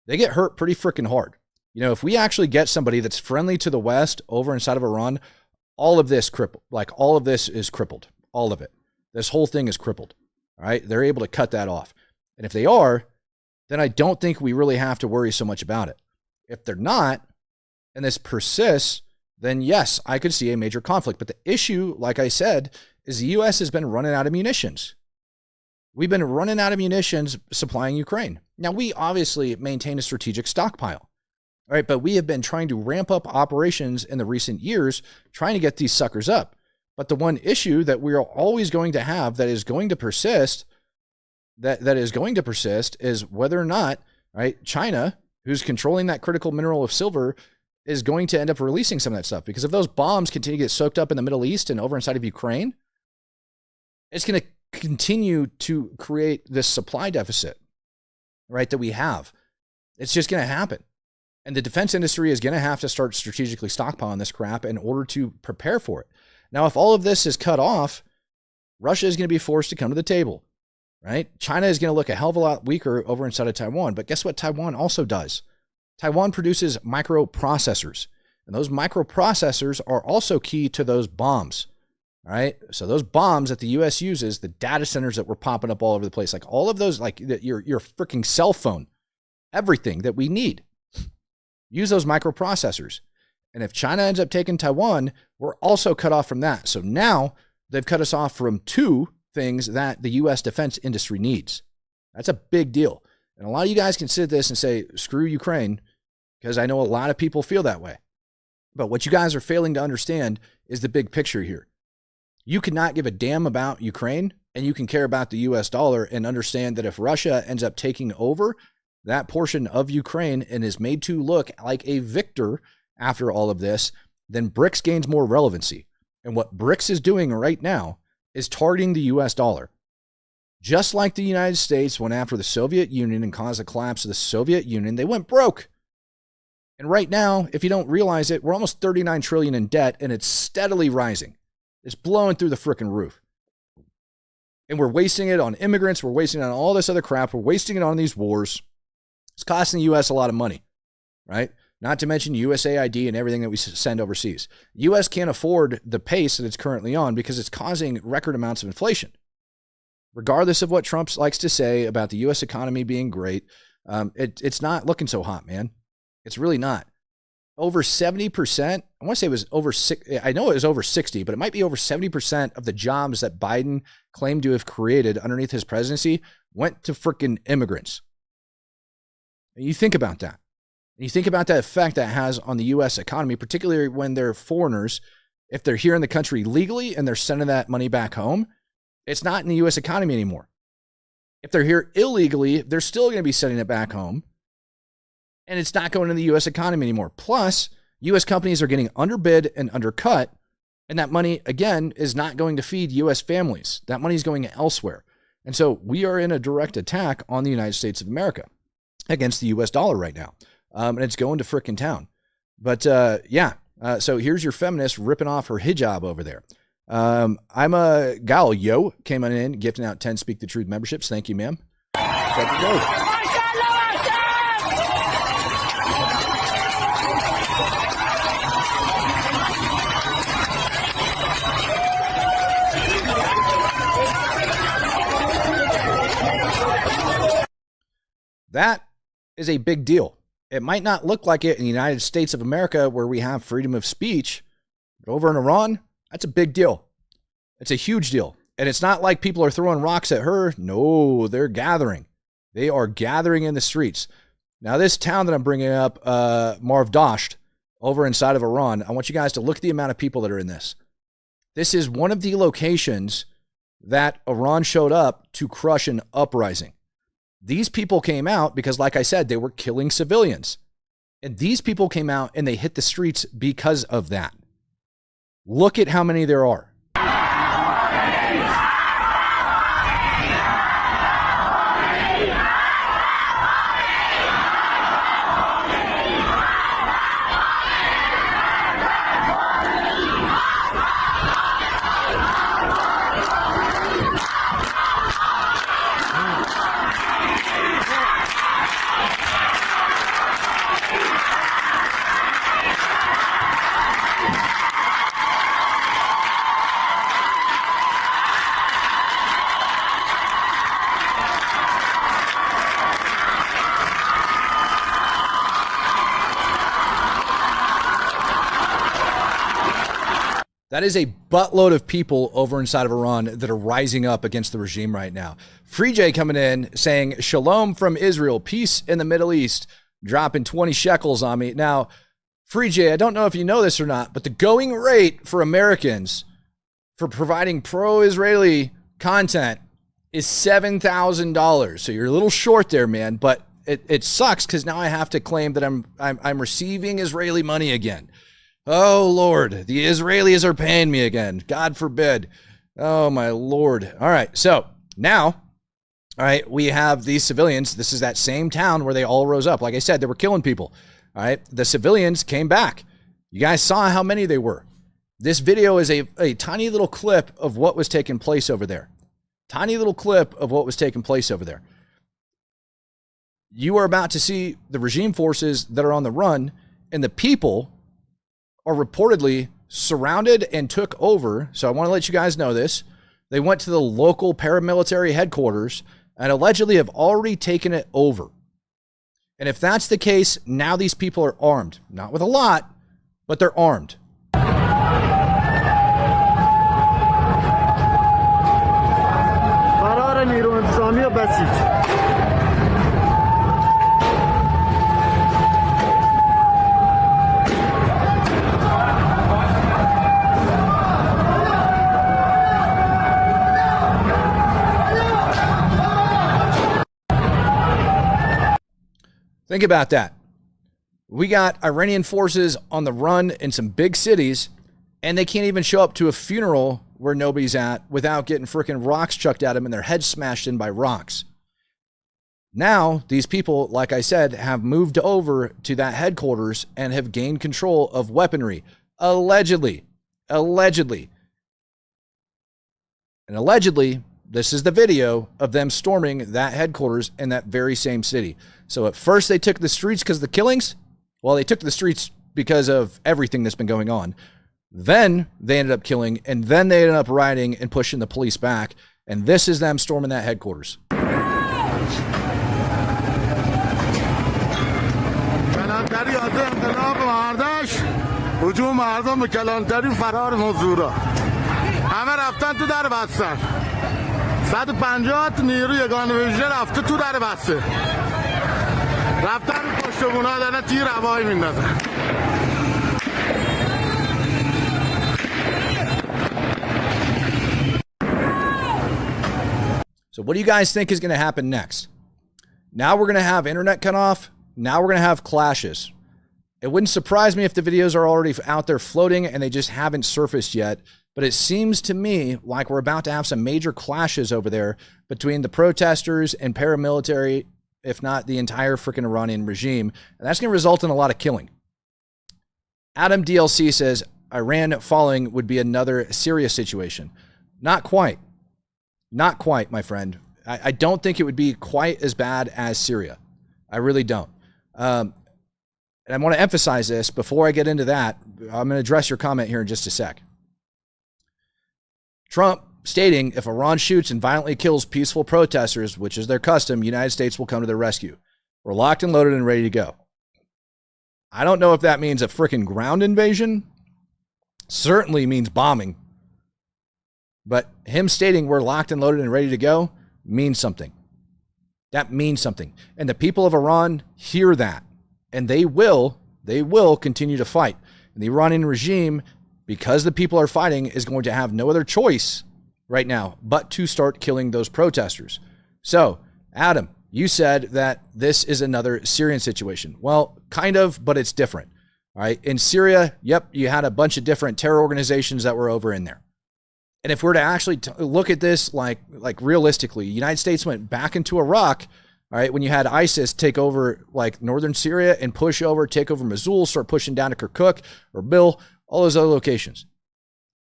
They get hurt pretty freaking hard. If we actually get somebody that's friendly to the West over inside of Iran, all of this crippled. All of this is crippled. All of it. This whole thing is crippled. All right. They're able to cut that off. And if they are, then I don't think we really have to worry so much about it. If they're not, and this persists, then yes, I could see a major conflict. But the issue, like I said, is the U.S. has been running out of munitions. We've been running out of munitions supplying Ukraine. Now, we obviously maintain a strategic stockpile. All right, but we have been trying to ramp up operations in the recent years, trying to get these suckers up. But the one issue that we are always going to have that is going to persist, that is going to persist is whether or not, right, China, who's controlling that critical mineral of silver, is going to end up releasing some of that stuff. Because if those bombs continue to get soaked up in the Middle East and over inside of Ukraine, it's going to continue to create this supply deficit, right, that we have. It's just going to happen. And the defense industry is going to have to start strategically stockpiling this crap in order to prepare for it. Now, if all of this is cut off, Russia is going to be forced to come to the table, right? China is going to look a hell of a lot weaker over inside of Taiwan. But guess what Taiwan also does? Taiwan produces microprocessors. And those microprocessors are also key to those bombs, all right? So those bombs that the U.S. uses, the data centers that were popping up all over the place, all of those, your freaking cell phone, everything that we need. Use those microprocessors. And if China ends up taking Taiwan, we're also cut off from that. So now they've cut us off from 2 things that the U.S. defense industry needs. That's a big deal. And a lot of you guys can sit this and say, screw Ukraine, because I know a lot of people feel that way. But what you guys are failing to understand is the big picture here. You cannot give a damn about Ukraine, and you can care about the U.S. dollar and understand that if Russia ends up taking over that portion of Ukraine and is made to look like a victor after all of this, then BRICS gains more relevancy. And what BRICS is doing right now is targeting the US dollar. Just like the United States went after the Soviet Union and caused the collapse of the Soviet Union, they went broke. And right now, if you don't realize it, we're almost 39 trillion in debt and it's steadily rising. It's blowing through the frickin' roof. And we're wasting it on immigrants. We're wasting it on all this other crap. We're wasting it on these wars. It's costing the U.S. a lot of money, right? Not to mention USAID and everything that we send overseas. The U.S. can't afford the pace that it's currently on because it's causing record amounts of inflation. Regardless of what Trump likes to say about the U.S. economy being great, it's not looking so hot, man. It's really not. Over 70%, I want to say it was over 6, I know it was over 60, but it might be over 70% of the jobs that Biden claimed to have created underneath his presidency went to freaking immigrants. And you think about that. And you think about that effect that has on the U.S. economy, particularly when they're foreigners. If they're here in the country legally and they're sending that money back home, it's not in the U.S. economy anymore. If they're here illegally, they're still going to be sending it back home. And it's not going in the U.S. economy anymore. Plus, U.S. companies are getting underbid and undercut And that money, again, is not going to feed U.S. families. That money is going elsewhere. And so we are in a direct attack on the United States of America against the U.S. dollar right now. And it's going to frickin' town. But so here's your feminist ripping off her hijab over there. I'm a gal, yo, came on in, gifting out 10 Speak the Truth memberships. Thank you, ma'am. That is a big deal. It might not look like it in the United States of America where we have freedom of speech, but over in Iran, that's a big deal. It's a huge deal. And it's not like people are throwing rocks at her. No, they're gathering. They are gathering in the streets. Now, this town that I'm bringing up, Marv Dasht, over inside of Iran, I want you guys to look at the amount of people that are in this. This is one of the locations that Iran showed up to crush an uprising. These people came out because, like I said, they were killing civilians. And these people came out and they hit the streets because of that. Look at how many there are. That is a buttload of people over inside of Iran that are rising up against the regime right now. Free J coming in saying, Shalom from Israel, peace in the Middle East, dropping 20 shekels on me. Now, Free J, I don't know if you know this or not, but the going rate for Americans for providing pro-Israeli content is $7,000. So you're a little short there, man, but it sucks because now I have to claim that I'm receiving Israeli money again. Oh, Lord, the Israelis are paying me again. God forbid. Oh, my Lord. All right. So now, all right, we have these civilians. This is that same town where they all rose up. Like I said, they were killing people. All right. The civilians came back. You guys saw how many they were. This video is a tiny little clip of what was taking place over there. Tiny little clip of what was taking place over there. You are about to see the regime forces that are on the run, and the people are reportedly surrounded and took over. So I want to let you guys know this. They went to the local paramilitary headquarters and allegedly have already taken it over. And if that's the case, now these people are armed. Not with a lot, but they're armed. Think about that. We got Iranian forces on the run in some big cities, and they can't even show up to a funeral where nobody's at without getting freaking rocks chucked at them and their heads smashed in by rocks. Now, these people, like I said, have moved over to that headquarters and have gained control of weaponry. Allegedly. And allegedly, this is the video of them storming that headquarters in that very same city. So at first they took the streets because of the killings. Well, they took the streets because of everything that's been going on. Then they ended up killing, and then they ended up rioting and pushing the police back. And this is them storming that headquarters. So what do you guys think is going to happen next? Now we're going to have internet cut off. Now we're going to have clashes. It wouldn't surprise me if the videos are already out there floating and they just haven't surfaced yet. But it seems to me like we're about to have some major clashes over there between the protesters and paramilitary, if not the entire freaking Iranian regime. And that's going to result in a lot of killing. Adam DLC says Iran falling would be another Syria situation. Not quite. Not quite, my friend. I don't think it would be quite as bad as Syria. I really don't. And I want to emphasize this before I get into that. I'm going to address your comment here in just a sec. Trump stating if Iran shoots and violently kills peaceful protesters, which is their custom, United States will come to their rescue. We're locked and loaded and ready to go. I don't know if that means a freaking ground invasion. Certainly means bombing. But him stating we're locked and loaded and ready to go means something. That means something. And the people of Iran hear that. And they will continue to fight. And the Iranian regime, because the people are fighting, is going to have no other choice right now but to start killing those protesters. So, Adam, you said that this is another Syrian situation. Well, kind of, but it's different. All right. In Syria, yep, you had a bunch of different terror organizations that were over in there. And if we're to actually look at this like realistically, the United States went back into Iraq, all right, when you had ISIS take over like northern Syria and take over Mosul, start pushing down to Kirkuk or Bil, all those other locations.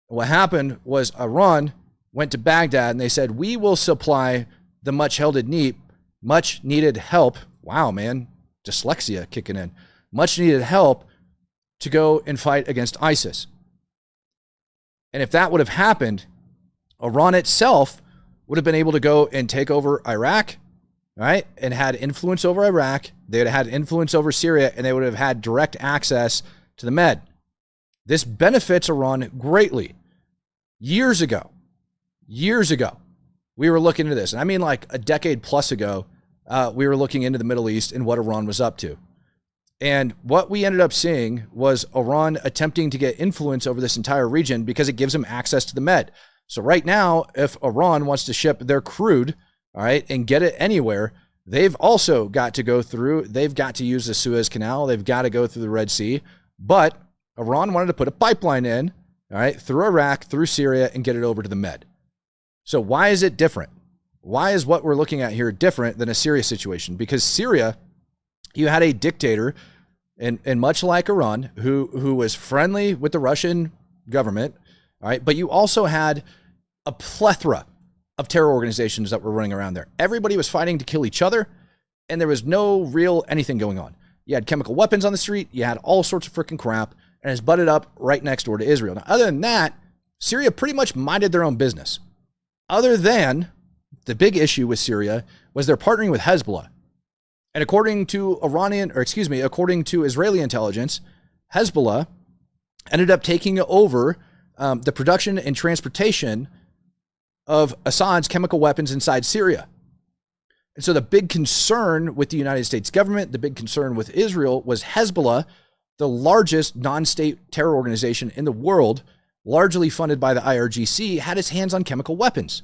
What happened was Iran went to Baghdad and they said, we will supply the much needed help. Wow, man, dyslexia kicking in. Much needed help to go and fight against ISIS. And if that would have happened, Iran itself would have been able to go and take over Iraq, right? And had influence over Iraq. They would have had influence over Syria, and they would have had direct access to the Med. This benefits Iran greatly. Years ago, we were looking into this. And I mean like a decade plus ago, we were looking into the Middle East and what Iran was up to. And what we ended up seeing was Iran attempting to get influence over this entire region because it gives them access to the Med. So right now, if Iran wants to ship their crude, all right, and get it anywhere, they've also got to go through, they've got to use the Suez Canal, they've got to go through the Red Sea. But Iran wanted to put a pipeline in, all right, through Iraq, through Syria, and get it over to the Med. So why is it different? Why is what we're looking at here different than a Syria situation? Because Syria, you had a dictator, and much like Iran, who was friendly with the Russian government, all right, but you also had a plethora of terror organizations that were running around there. Everybody was fighting to kill each other, and there was no real anything going on. You had chemical weapons on the street, you had all sorts of freaking crap, and it's butted up right next door to Israel. Now, other than that, Syria pretty much minded their own business. Other than the big issue with Syria was they're partnering with Hezbollah. And according to Israeli intelligence, Hezbollah ended up taking over the production and transportation of Assad's chemical weapons inside Syria. And so the big concern with the United States government, the big concern with Israel was Hezbollah, the largest non-state terror organization in the world, largely funded by the IRGC, had its hands on chemical weapons.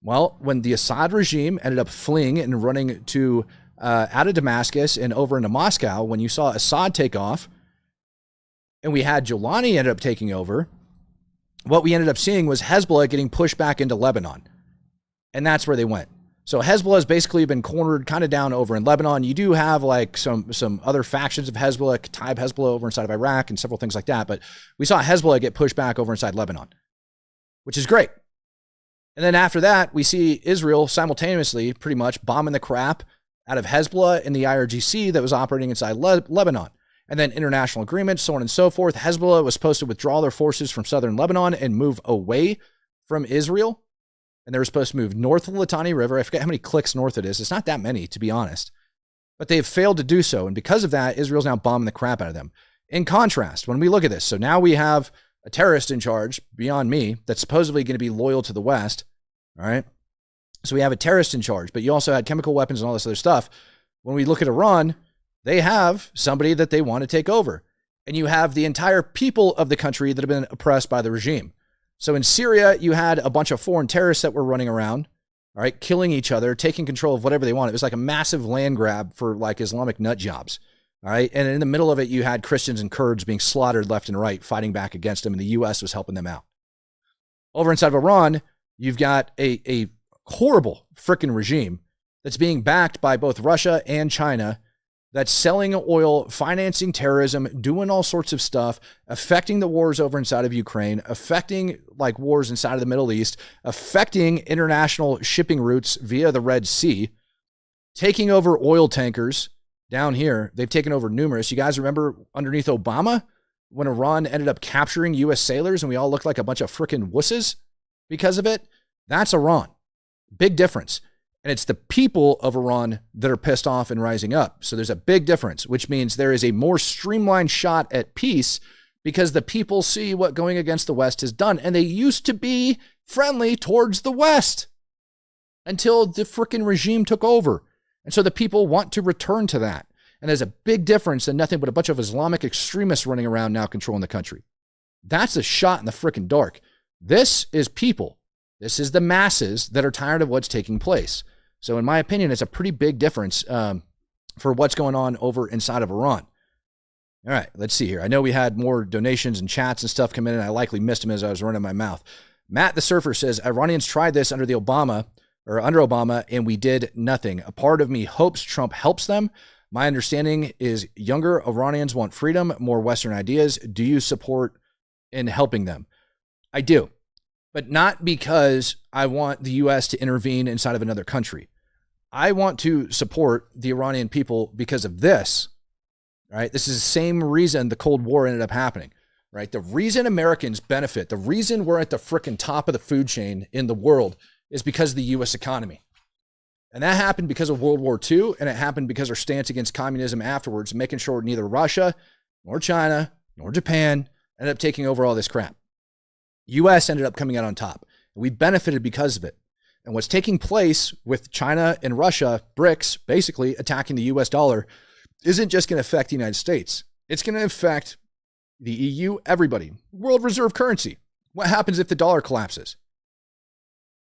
Well, when the Assad regime ended up fleeing and running to out of Damascus and over into Moscow, when you saw Assad take off and we had Jolani ended up taking over, what we ended up seeing was Hezbollah getting pushed back into Lebanon. And that's where they went. So Hezbollah has basically been cornered kind of down over in Lebanon. You do have like some other factions of Hezbollah, Kataib Hezbollah over inside of Iraq and several things like that. But we saw Hezbollah get pushed back over inside Lebanon, which is great. And then after that, we see Israel simultaneously pretty much bombing the crap out of Hezbollah and the IRGC that was operating inside Lebanon. And then international agreements, so on and so forth. Hezbollah was supposed to withdraw their forces from southern Lebanon and move away from Israel. And they were supposed to move north of the Litani River. I forget how many clicks north it is. It's not that many, to be honest. But they've failed to do so. And because of that, Israel's now bombing the crap out of them. In contrast, when we look at this, so now we have a terrorist in charge, beyond me, that's supposedly going to be loyal to the West. All right. So we have a terrorist in charge, but you also had chemical weapons and all this other stuff. When we look at Iran, they have somebody that they want to take over. And you have the entire people of the country that have been oppressed by the regime. So in Syria, you had a bunch of foreign terrorists that were running around, all right, killing each other, taking control of whatever they want. It was like a massive land grab for like Islamic nut jobs. All right. And in the middle of it, you had Christians and Kurds being slaughtered left and right, fighting back against them, and the U.S. was helping them out. Over inside of Iran, you've got a horrible freaking regime that's being backed by both Russia and China, that's selling oil, financing terrorism, doing all sorts of stuff, affecting the wars over inside of Ukraine, affecting like wars inside of the Middle East, affecting international shipping routes via the Red Sea, taking over oil tankers down here. They've taken over numerous. You guys remember underneath Obama when Iran ended up capturing U.S. sailors and we all looked like a bunch of freaking wusses because of it? That's Iran. Big difference. And it's the people of Iran that are pissed off and rising up. So there's a big difference, which means there is a more streamlined shot at peace because the people see what going against the West has done. And they used to be friendly towards the West until the freaking regime took over. And so the people want to return to that. And there's a big difference than nothing but a bunch of Islamic extremists running around now controlling the country. That's a shot in the freaking dark. This is people. This is the masses that are tired of what's taking place. So in my opinion, it's a pretty big difference for what's going on over inside of Iran. All right, let's see here. I know we had more donations and chats and stuff come in, and I likely missed them as I was running my mouth. Matt the Surfer says, Iranians tried this under Obama, and we did nothing. A part of me hopes Trump helps them. My understanding is younger Iranians want freedom, more Western ideas. Do you support in helping them? I do. But not because I want the U.S. to intervene inside of another country. I want to support the Iranian people because of this, right? This is the same reason the Cold War ended up happening, right? The reason Americans benefit, the reason we're at the frickin' top of the food chain in the world is because of the U.S. economy. And that happened because of World War II, and it happened because our stance against communism afterwards, making sure neither Russia, nor China, nor Japan ended up taking over all this crap. U.S. ended up coming out on top. And we benefited because of it. And what's taking place with China and Russia, BRICS, basically attacking the U.S. dollar, isn't just going to affect the United States. It's going to affect the EU, everybody. World reserve currency. What happens if the dollar collapses?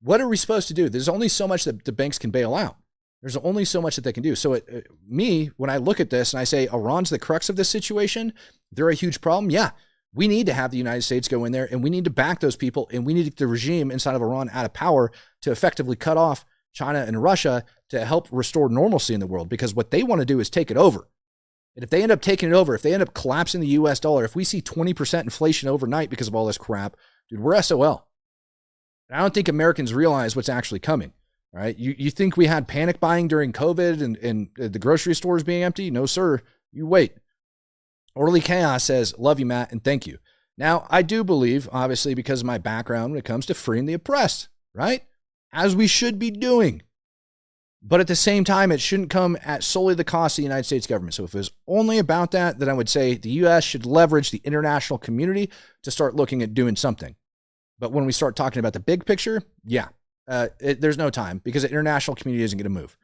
What are we supposed to do? There's only so much that the banks can bail out. There's only so much that they can do. So when I look at this and I say Iran's the crux of this situation, they're a huge problem. Yeah. We need to have the United States go in there and we need to back those people and we need the regime inside of Iran out of power to effectively cut off China and Russia to help restore normalcy in the world, because what they want to do is take it over. And if they end up taking it over, if they end up collapsing the US dollar, if we see 20% inflation overnight because of all this crap, dude, we're SOL. And I don't think Americans realize what's actually coming, right? You think we had panic buying during COVID and the grocery stores being empty? No, sir. You wait. Orderly Chaos says, love you, Matt, and thank you. Now, I do believe, obviously, because of my background when it comes to freeing the oppressed, right? As we should be doing. But at the same time, it shouldn't come at solely the cost of the United States government. So if it was only about that, then I would say the U.S. should leverage the international community to start looking at doing something. But when we start talking about the big picture, yeah, there's no time because the international community isn't going to move.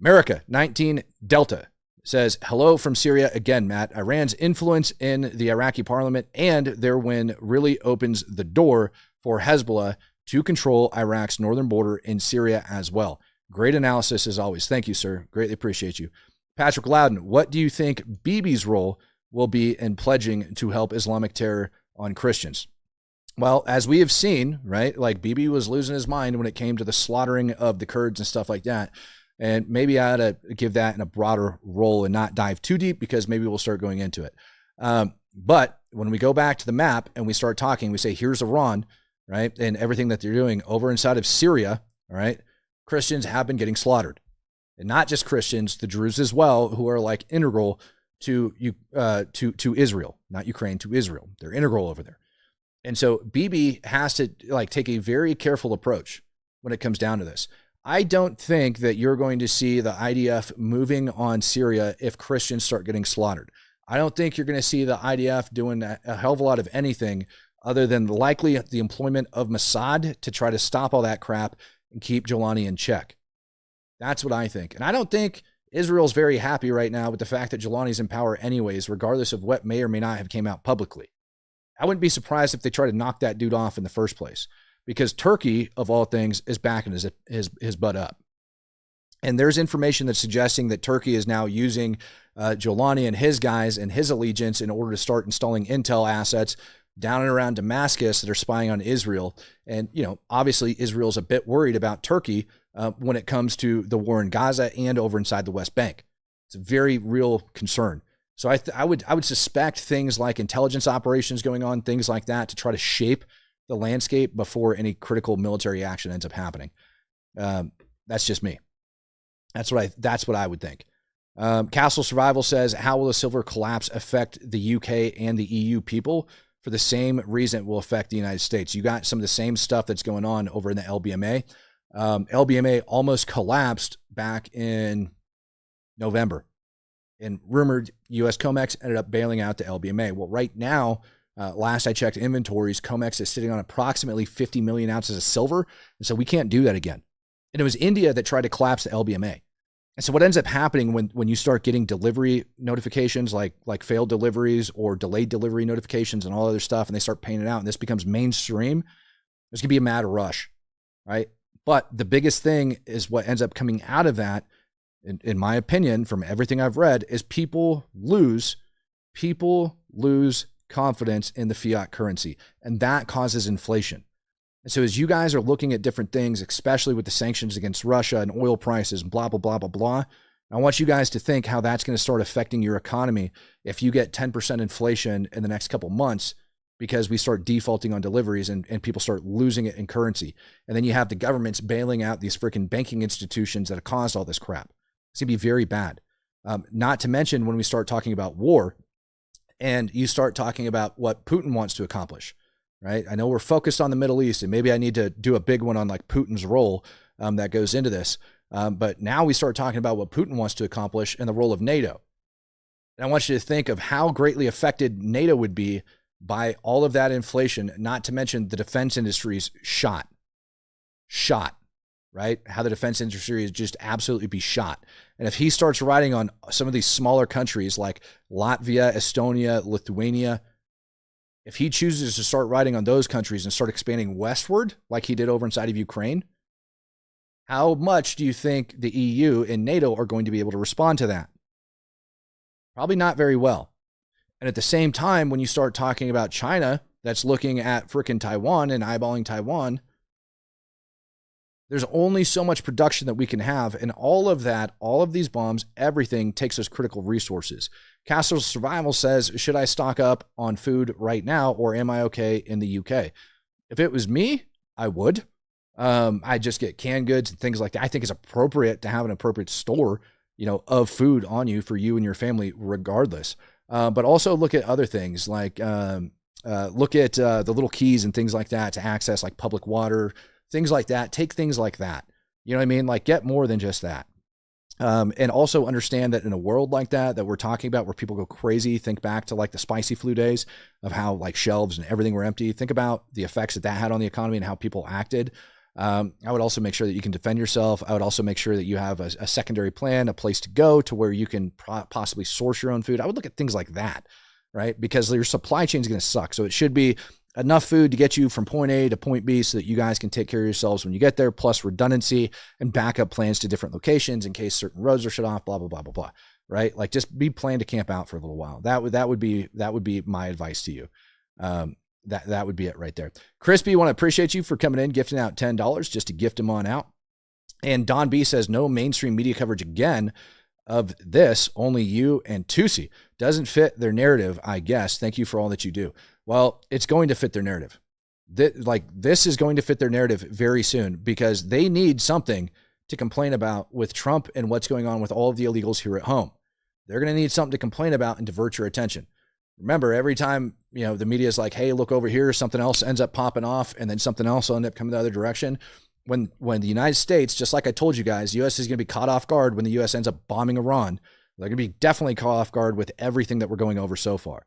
America, 19 Delta, says, hello from Syria again, Matt. Iran's influence in the Iraqi parliament and their win really opens the door for Hezbollah to control Iraq's northern border in Syria as well. Great analysis as always. Thank you, sir. Greatly appreciate you. Patrick Loudon, what do you think Bibi's role will be in pledging to help Islamic terror on Christians? Well, as we have seen, right, like Bibi was losing his mind when it came to the slaughtering of the Kurds and stuff like that. And maybe I ought to give that in a broader role and not dive too deep because maybe we'll start going into it. But when we go back to the map and we start talking, we say, here's Iran, right? And everything that they're doing over inside of Syria, all right? Christians have been getting slaughtered. And not just Christians, the Druze as well, who are like integral to Israel, not Ukraine, to Israel. They're integral over there. And so Bibi has to like take a very careful approach when it comes down to this. I don't think that you're going to see the IDF moving on Syria if Christians start getting slaughtered. I don't think you're going to see the IDF doing a hell of a lot of anything other than likely the employment of Mossad to try to stop all that crap and keep Jelani in check. That's what I think. And I don't think Israel's very happy right now with the fact that Jelani's in power anyways, regardless of what may or may not have came out publicly. I wouldn't be surprised if they try to knock that dude off in the first place, because Turkey, of all things, is backing his butt up. And there's information that's suggesting that Turkey is now using Jolani and his guys and his allegiance in order to start installing intel assets down and around Damascus that are spying on Israel. And, obviously Israel's a bit worried about Turkey when it comes to the war in Gaza and over inside the West Bank. It's a very real concern. So I would suspect things like intelligence operations going on, things like that, to try to shape the landscape before any critical military action ends up happening. That's just me. That's what I would think. Castle Survival says, how will the silver collapse affect the UK and the EU people? For the same reason it will affect the United States. You got some of the same stuff that's going on over in the LBMA. LBMA almost collapsed back in November, and rumored U.S. COMEX ended up bailing out the LBMA. Well, right now, last I checked inventories, COMEX is sitting on approximately 50 million ounces of silver, and so we can't do that again. And it was India that tried to collapse the LBMA. And so what ends up happening when you start getting delivery notifications like failed deliveries or delayed delivery notifications and all other stuff, and they start paying it out and this becomes mainstream, there's going to be a mad rush, right? But the biggest thing is what ends up coming out of that, in my opinion, from everything I've read, is people lose confidence in the fiat currency, and that causes inflation. And so as you guys are looking at different things, especially with the sanctions against Russia and oil prices and blah, blah, blah, blah, blah, I want you guys to think how that's going to start affecting your economy if you get 10% inflation in the next couple months because we start defaulting on deliveries and people start losing it in currency. And then you have the governments bailing out these freaking banking institutions that have caused all this crap. It's going to be very bad. Not to mention when we start talking about war and you start talking about what Putin wants to accomplish. Right? I know we're focused on the Middle East, and maybe I need to do a big one on like Putin's role that goes into this. But now we start talking about what Putin wants to accomplish and the role of NATO. And I want you to think of how greatly affected NATO would be by all of that inflation, not to mention the defense industry's shot, right? How the defense industry is just absolutely be shot. And if he starts riding on some of these smaller countries like Latvia, Estonia, Lithuania, if he chooses to start riding on those countries and start expanding westward like he did over inside of Ukraine, how much do you think the EU and NATO are going to be able to respond to that? Probably not very well. And at the same time, when you start talking about China that's looking at frickin' Taiwan and eyeballing Taiwan, there's only so much production that we can have. And all of that, all of these bombs, everything takes those critical resources. Castle Survival says, should I stock up on food right now or am I okay in the UK? If it was me, I would. I just get canned goods and things like that. I think it's appropriate to have an appropriate store, of food on you for you and your family regardless. But also look at other things like look at the little keys and things like that to access like public water, things like that. Take things like that. You know what I mean? Like get more than just that. And also understand that in a world like that we're talking about where people go crazy, think back to like the spicy flu days of how like shelves and everything were empty. Think about the effects that had on the economy and how people acted. I would also make sure that you can defend yourself. I would also make sure that you have a secondary plan, a place to go to where you can possibly source your own food. I would look at things like that, right? Because your supply chain is going to suck. So it should be enough food to get you from point A to point B so that you guys can take care of yourselves when you get there, plus redundancy and backup plans to different locations in case certain roads are shut off, blah, blah, blah, blah, blah, right? Like just be planned to camp out for a little while. That would be my advice to you. That would be it right there. Crispy, want to appreciate you for coming in, gifting out $10 just to gift them on out. And Don B says, no mainstream media coverage again of this, only you and Tusi. Doesn't fit their narrative, I guess. Thank you for all that you do. Well, it's going to fit their narrative. This is going to fit their narrative very soon because they need something to complain about with Trump and what's going on with all of the illegals here at home. They're going to need something to complain about and divert your attention. Remember, every time, the media is like, hey, look over here, something else ends up popping off and then something else will end up coming the other direction. When the United States, just like I told you guys, the U.S. is going to be caught off guard when the U.S. ends up bombing Iran. They're going to be definitely caught off guard with everything that we're going over so far.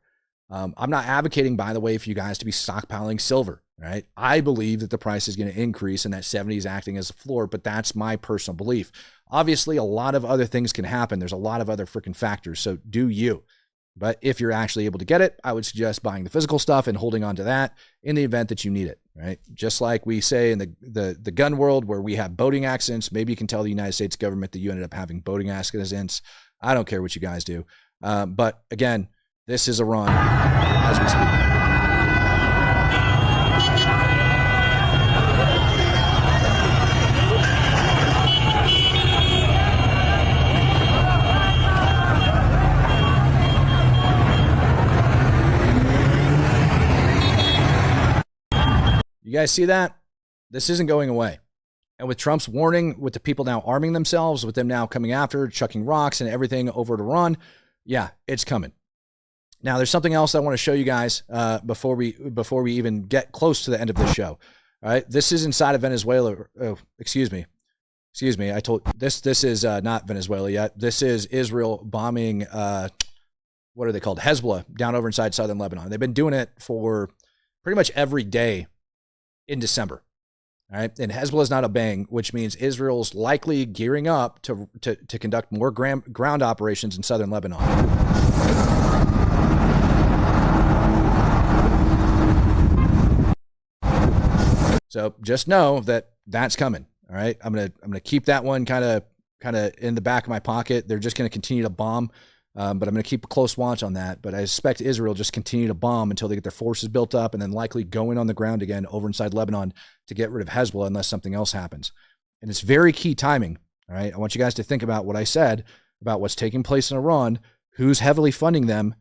I'm not advocating, by the way, for you guys to be stockpiling silver, right? I believe that the price is going to increase and that 70 is acting as a floor, but that's my personal belief. Obviously, a lot of other things can happen. There's a lot of other freaking factors. So do you. But if you're actually able to get it, I would suggest buying the physical stuff and holding on to that in the event that you need it, right? Just like we say in the gun world where we have boating accidents, maybe you can tell the United States government that you ended up having boating accidents. I don't care what you guys do. But again, this is Iran as we speak. You guys see that? This isn't going away. And with Trump's warning, with the people now arming themselves, with them now coming after, chucking rocks and everything over at Iran, yeah, it's coming. Now, there's something else I want to show you guys before we even get close to the end of this show. All right, this is inside of Venezuela. Oh, excuse me. I told this is not Venezuela yet. This is Israel bombing. What are they called? Hezbollah down over inside southern Lebanon. They've been doing it for pretty much every day in December. All right. And Hezbollah is not obeying, which means Israel's likely gearing up to conduct more ground operations in southern Lebanon. So just know that that's coming. All right. I'm gonna keep that one kind of in the back of my pocket. They're just going to continue to bomb. But I'm going to keep a close watch on that. But I suspect Israel just continue to bomb until they get their forces built up and then likely going on the ground again over inside Lebanon to get rid of Hezbollah unless something else happens. And it's very key timing. All right. I want you guys to think about what I said about what's taking place in Iran, who's heavily funding them,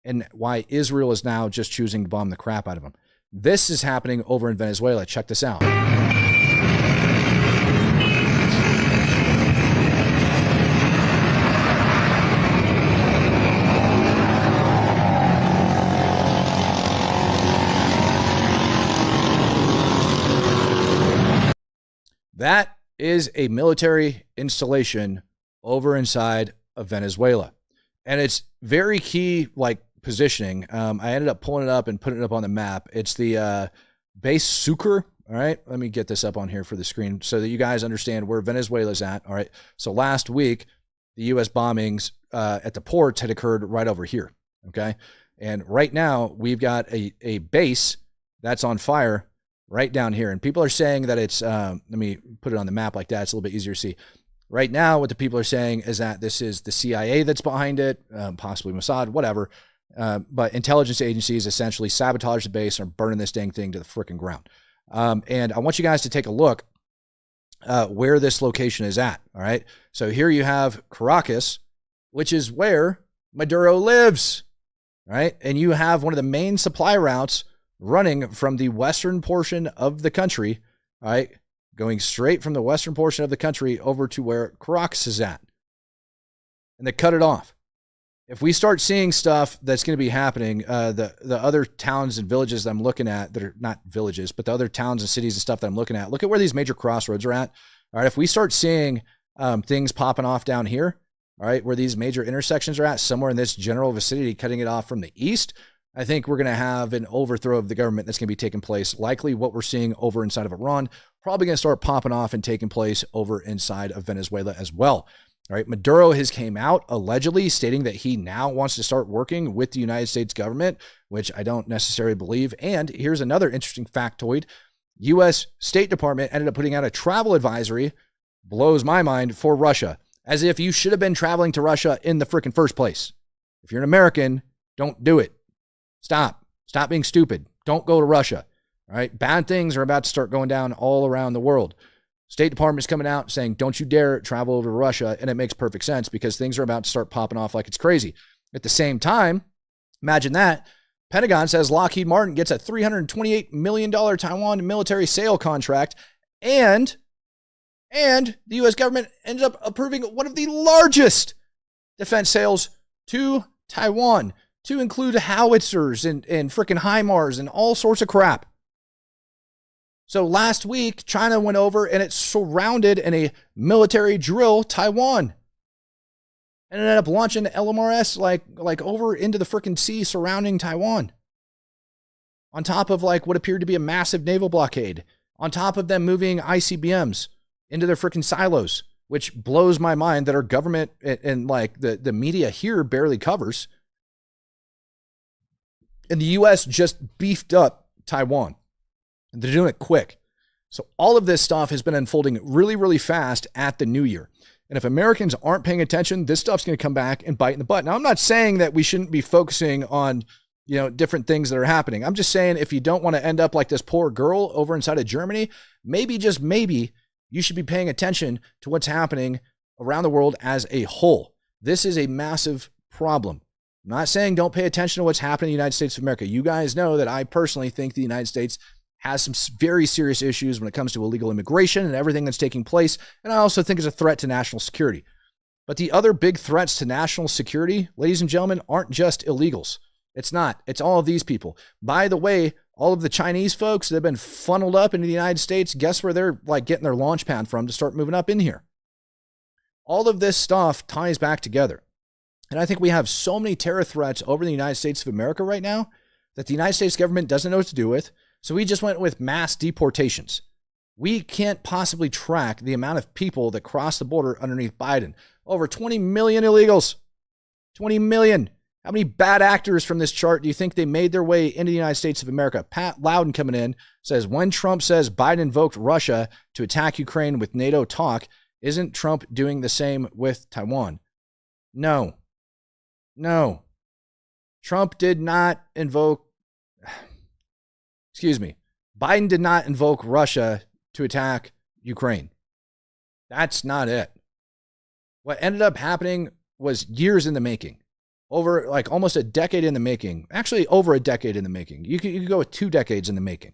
and why Israel is now just choosing to bomb the crap out of them. This is happening over in Venezuela. Check this out. That is a military installation over inside of Venezuela. And it's very key, like, positioning. I ended up pulling it up and putting it up on the map. It's the base Sucre. All right. Let me get this up on here for the screen so that you guys understand where Venezuela's at. All right. So last week, the U.S. bombings at the ports had occurred right over here. Okay. And right now, we've got a base that's on fire right down here. And people are saying that it's, let me put it on the map like that. It's a little bit easier to see. Right now, what the people are saying is that this is the CIA that's behind it, possibly Mossad, whatever. But intelligence agencies essentially sabotage the base and are burning this dang thing to the freaking ground. And I want you guys to take a look where this location is at. All right. So here you have Caracas, which is where Maduro lives. Right. And you have one of the main supply routes running from the western portion of the country, all right, going straight from the western portion of the country over to where Caracas is at. And they cut it off. If we start seeing stuff that's going to be happening, the other towns and villages that I'm looking at, that are not villages, but the other towns and cities and stuff that I'm looking at, look at where these major crossroads are at. All right, if we start seeing things popping off down here, all right, where these major intersections are at, somewhere in this general vicinity, cutting it off from the east, I think we're going to have an overthrow of the government that's going to be taking place. Likely what we're seeing over inside of Iran, probably going to start popping off and taking place over inside of Venezuela as well. All right, Maduro has came out allegedly stating that he now wants to start working with the United States government, which I don't necessarily believe. And here's another interesting factoid. U.S. State Department ended up putting out a travel advisory, blows my mind, for Russia, as if you should have been traveling to Russia in the freaking first place. If you're an American, don't do it. Stop being stupid. Don't go to Russia. All right. Bad things are about to start going down all around the world. State Department's coming out saying, don't you dare travel over to Russia. And it makes perfect sense because things are about to start popping off like it's crazy. At the same time, imagine that. Pentagon says Lockheed Martin gets a $328 million Taiwan military sale contract. And the U.S. government ends up approving one of the largest defense sales to Taiwan, to include howitzers and freaking HIMARS and all sorts of crap. So last week, China went over and it surrounded in a military drill Taiwan. And it ended up launching LMRS like over into the freaking sea surrounding Taiwan. On top of like what appeared to be a massive naval blockade. On top of them moving ICBMs into their freaking silos, which blows my mind that our government and like the media here barely covers. And the U.S. just beefed up Taiwan. And they're doing it quick. So all of this stuff has been unfolding really, really fast at the new year. And if Americans aren't paying attention, this stuff's going to come back and bite in the butt. Now, I'm not saying that we shouldn't be focusing on, different things that are happening. I'm just saying if you don't want to end up like this poor girl over inside of Germany, maybe, just maybe, you should be paying attention to what's happening around the world as a whole. This is a massive problem. I'm not saying don't pay attention to what's happening in the United States of America. You guys know that I personally think the United States has some very serious issues when it comes to illegal immigration and everything that's taking place. And I also think it's a threat to national security. But the other big threats to national security, ladies and gentlemen, aren't just illegals. It's not. It's all of these people. By the way, all of the Chinese folks that have been funneled up into the United States, guess where they're getting their launch pad from to start moving up in here? All of this stuff ties back together. And I think we have so many terror threats over the United States of America right now that the United States government doesn't know what to do with. So we just went with mass deportations. We can't possibly track the amount of people that cross the border underneath Biden. Over 20 million illegals. 20 million. How many bad actors from this chart do you think they made their way into the United States of America? Pat Loudon coming in says, when Trump says Biden invoked Russia to attack Ukraine with NATO talk, isn't Trump doing the same with Taiwan? No. Trump did not invoke... Biden did not invoke Russia to attack Ukraine. That's not it. What ended up happening was years in the making. Over almost a decade in the making. Actually, over a decade in the making. You could go with 2 decades in the making.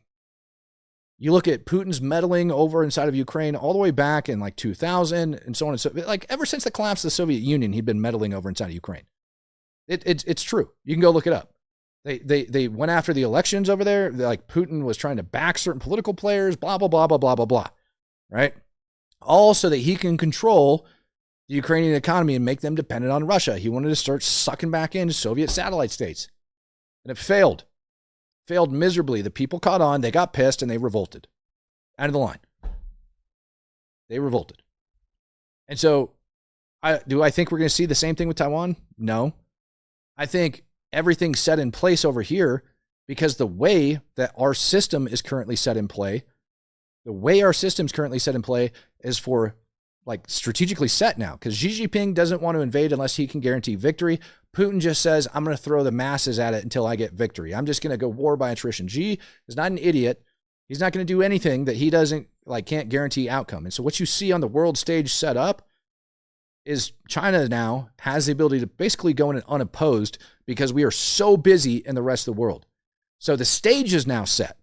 You look at Putin's meddling over inside of Ukraine all the way back in 2000 and so on and so forth. Ever since the collapse of the Soviet Union, he'd been meddling over inside of Ukraine. It's true. You can go look it up. They went after the elections over there. Putin was trying to back certain political players, blah, blah, blah, blah, blah, blah, blah. Right? All so that he can control the Ukrainian economy and make them dependent on Russia. He wanted to start sucking back into Soviet satellite states. And it failed. Failed miserably. The people caught on, they got pissed, and they revolted. Out of the line. They revolted. And so, do I think we're going to see the same thing with Taiwan? No. I think everything's set in place over here because the way that our system is currently set in play, is for strategically set now, because Xi Jinping doesn't want to invade unless he can guarantee victory. Putin just says, I'm going to throw the masses at it until I get victory. I'm just going to go war by attrition. Xi is not an idiot. He's not going to do anything that he doesn't can't guarantee outcome. And so what you see on the world stage set up is China now has the ability to basically go in unopposed because we are so busy in the rest of the world. So the stage is now set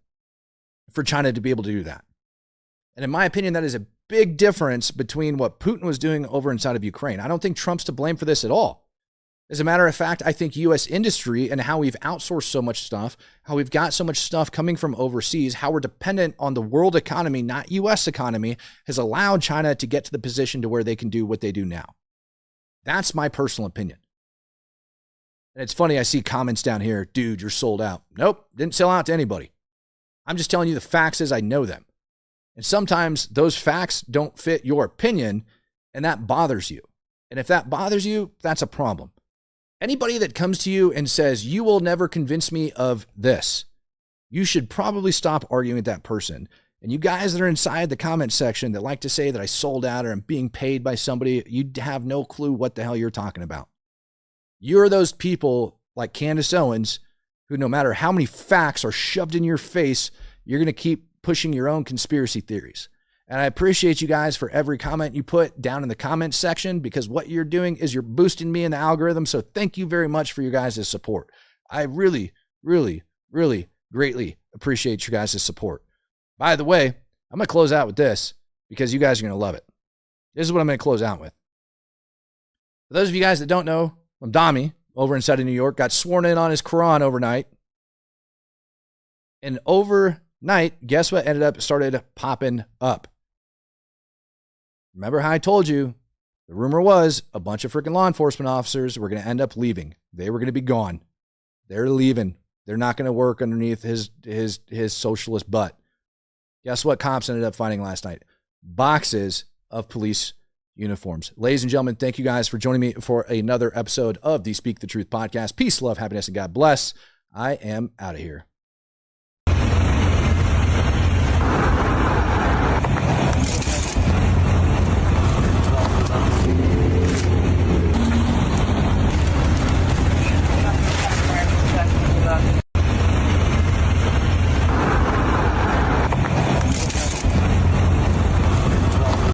for China to be able to do that. And in my opinion, that is a big difference between what Putin was doing over inside of Ukraine. I don't think Trump's to blame for this at all. As a matter of fact, I think U.S. industry and how we've outsourced so much stuff, how we've got so much stuff coming from overseas, how we're dependent on the world economy, not U.S. economy, has allowed China to get to the position to where they can do what they do now. That's my personal opinion. And it's funny, I see comments down here, dude, you're sold out. Nope, didn't sell out to anybody. I'm just telling you the facts as I know them. And sometimes those facts don't fit your opinion, and that bothers you. And if that bothers you, that's a problem. Anybody that comes to you and says, you will never convince me of this, you should probably stop arguing with that person. And you guys that are inside the comment section that like to say that I sold out or I'm being paid by somebody, you have no clue what the hell you're talking about. You're those people like Candace Owens who, no matter how many facts are shoved in your face, you're going to keep pushing your own conspiracy theories. And I appreciate you guys for every comment you put down in the comment section, because what you're doing is you're boosting me in the algorithm. So thank you very much for your guys' support. I really, really, really greatly appreciate you guys' support. By the way, I'm going to close out with this because you guys are going to love it. This is what I'm going to close out with. For those of you guys that don't know, Mamdani over inside of New York got sworn in on his Quran overnight. And overnight, guess what started popping up? Remember how I told you, the rumor was a bunch of freaking law enforcement officers were going to end up leaving. They were going to be gone. They're leaving. They're not going to work underneath his socialist butt. Guess what cops ended up finding last night? Boxes of police uniforms. Ladies and gentlemen, thank you guys for joining me for another episode of the Speak the Truth podcast. Peace, love, happiness, and God bless. I am out of here.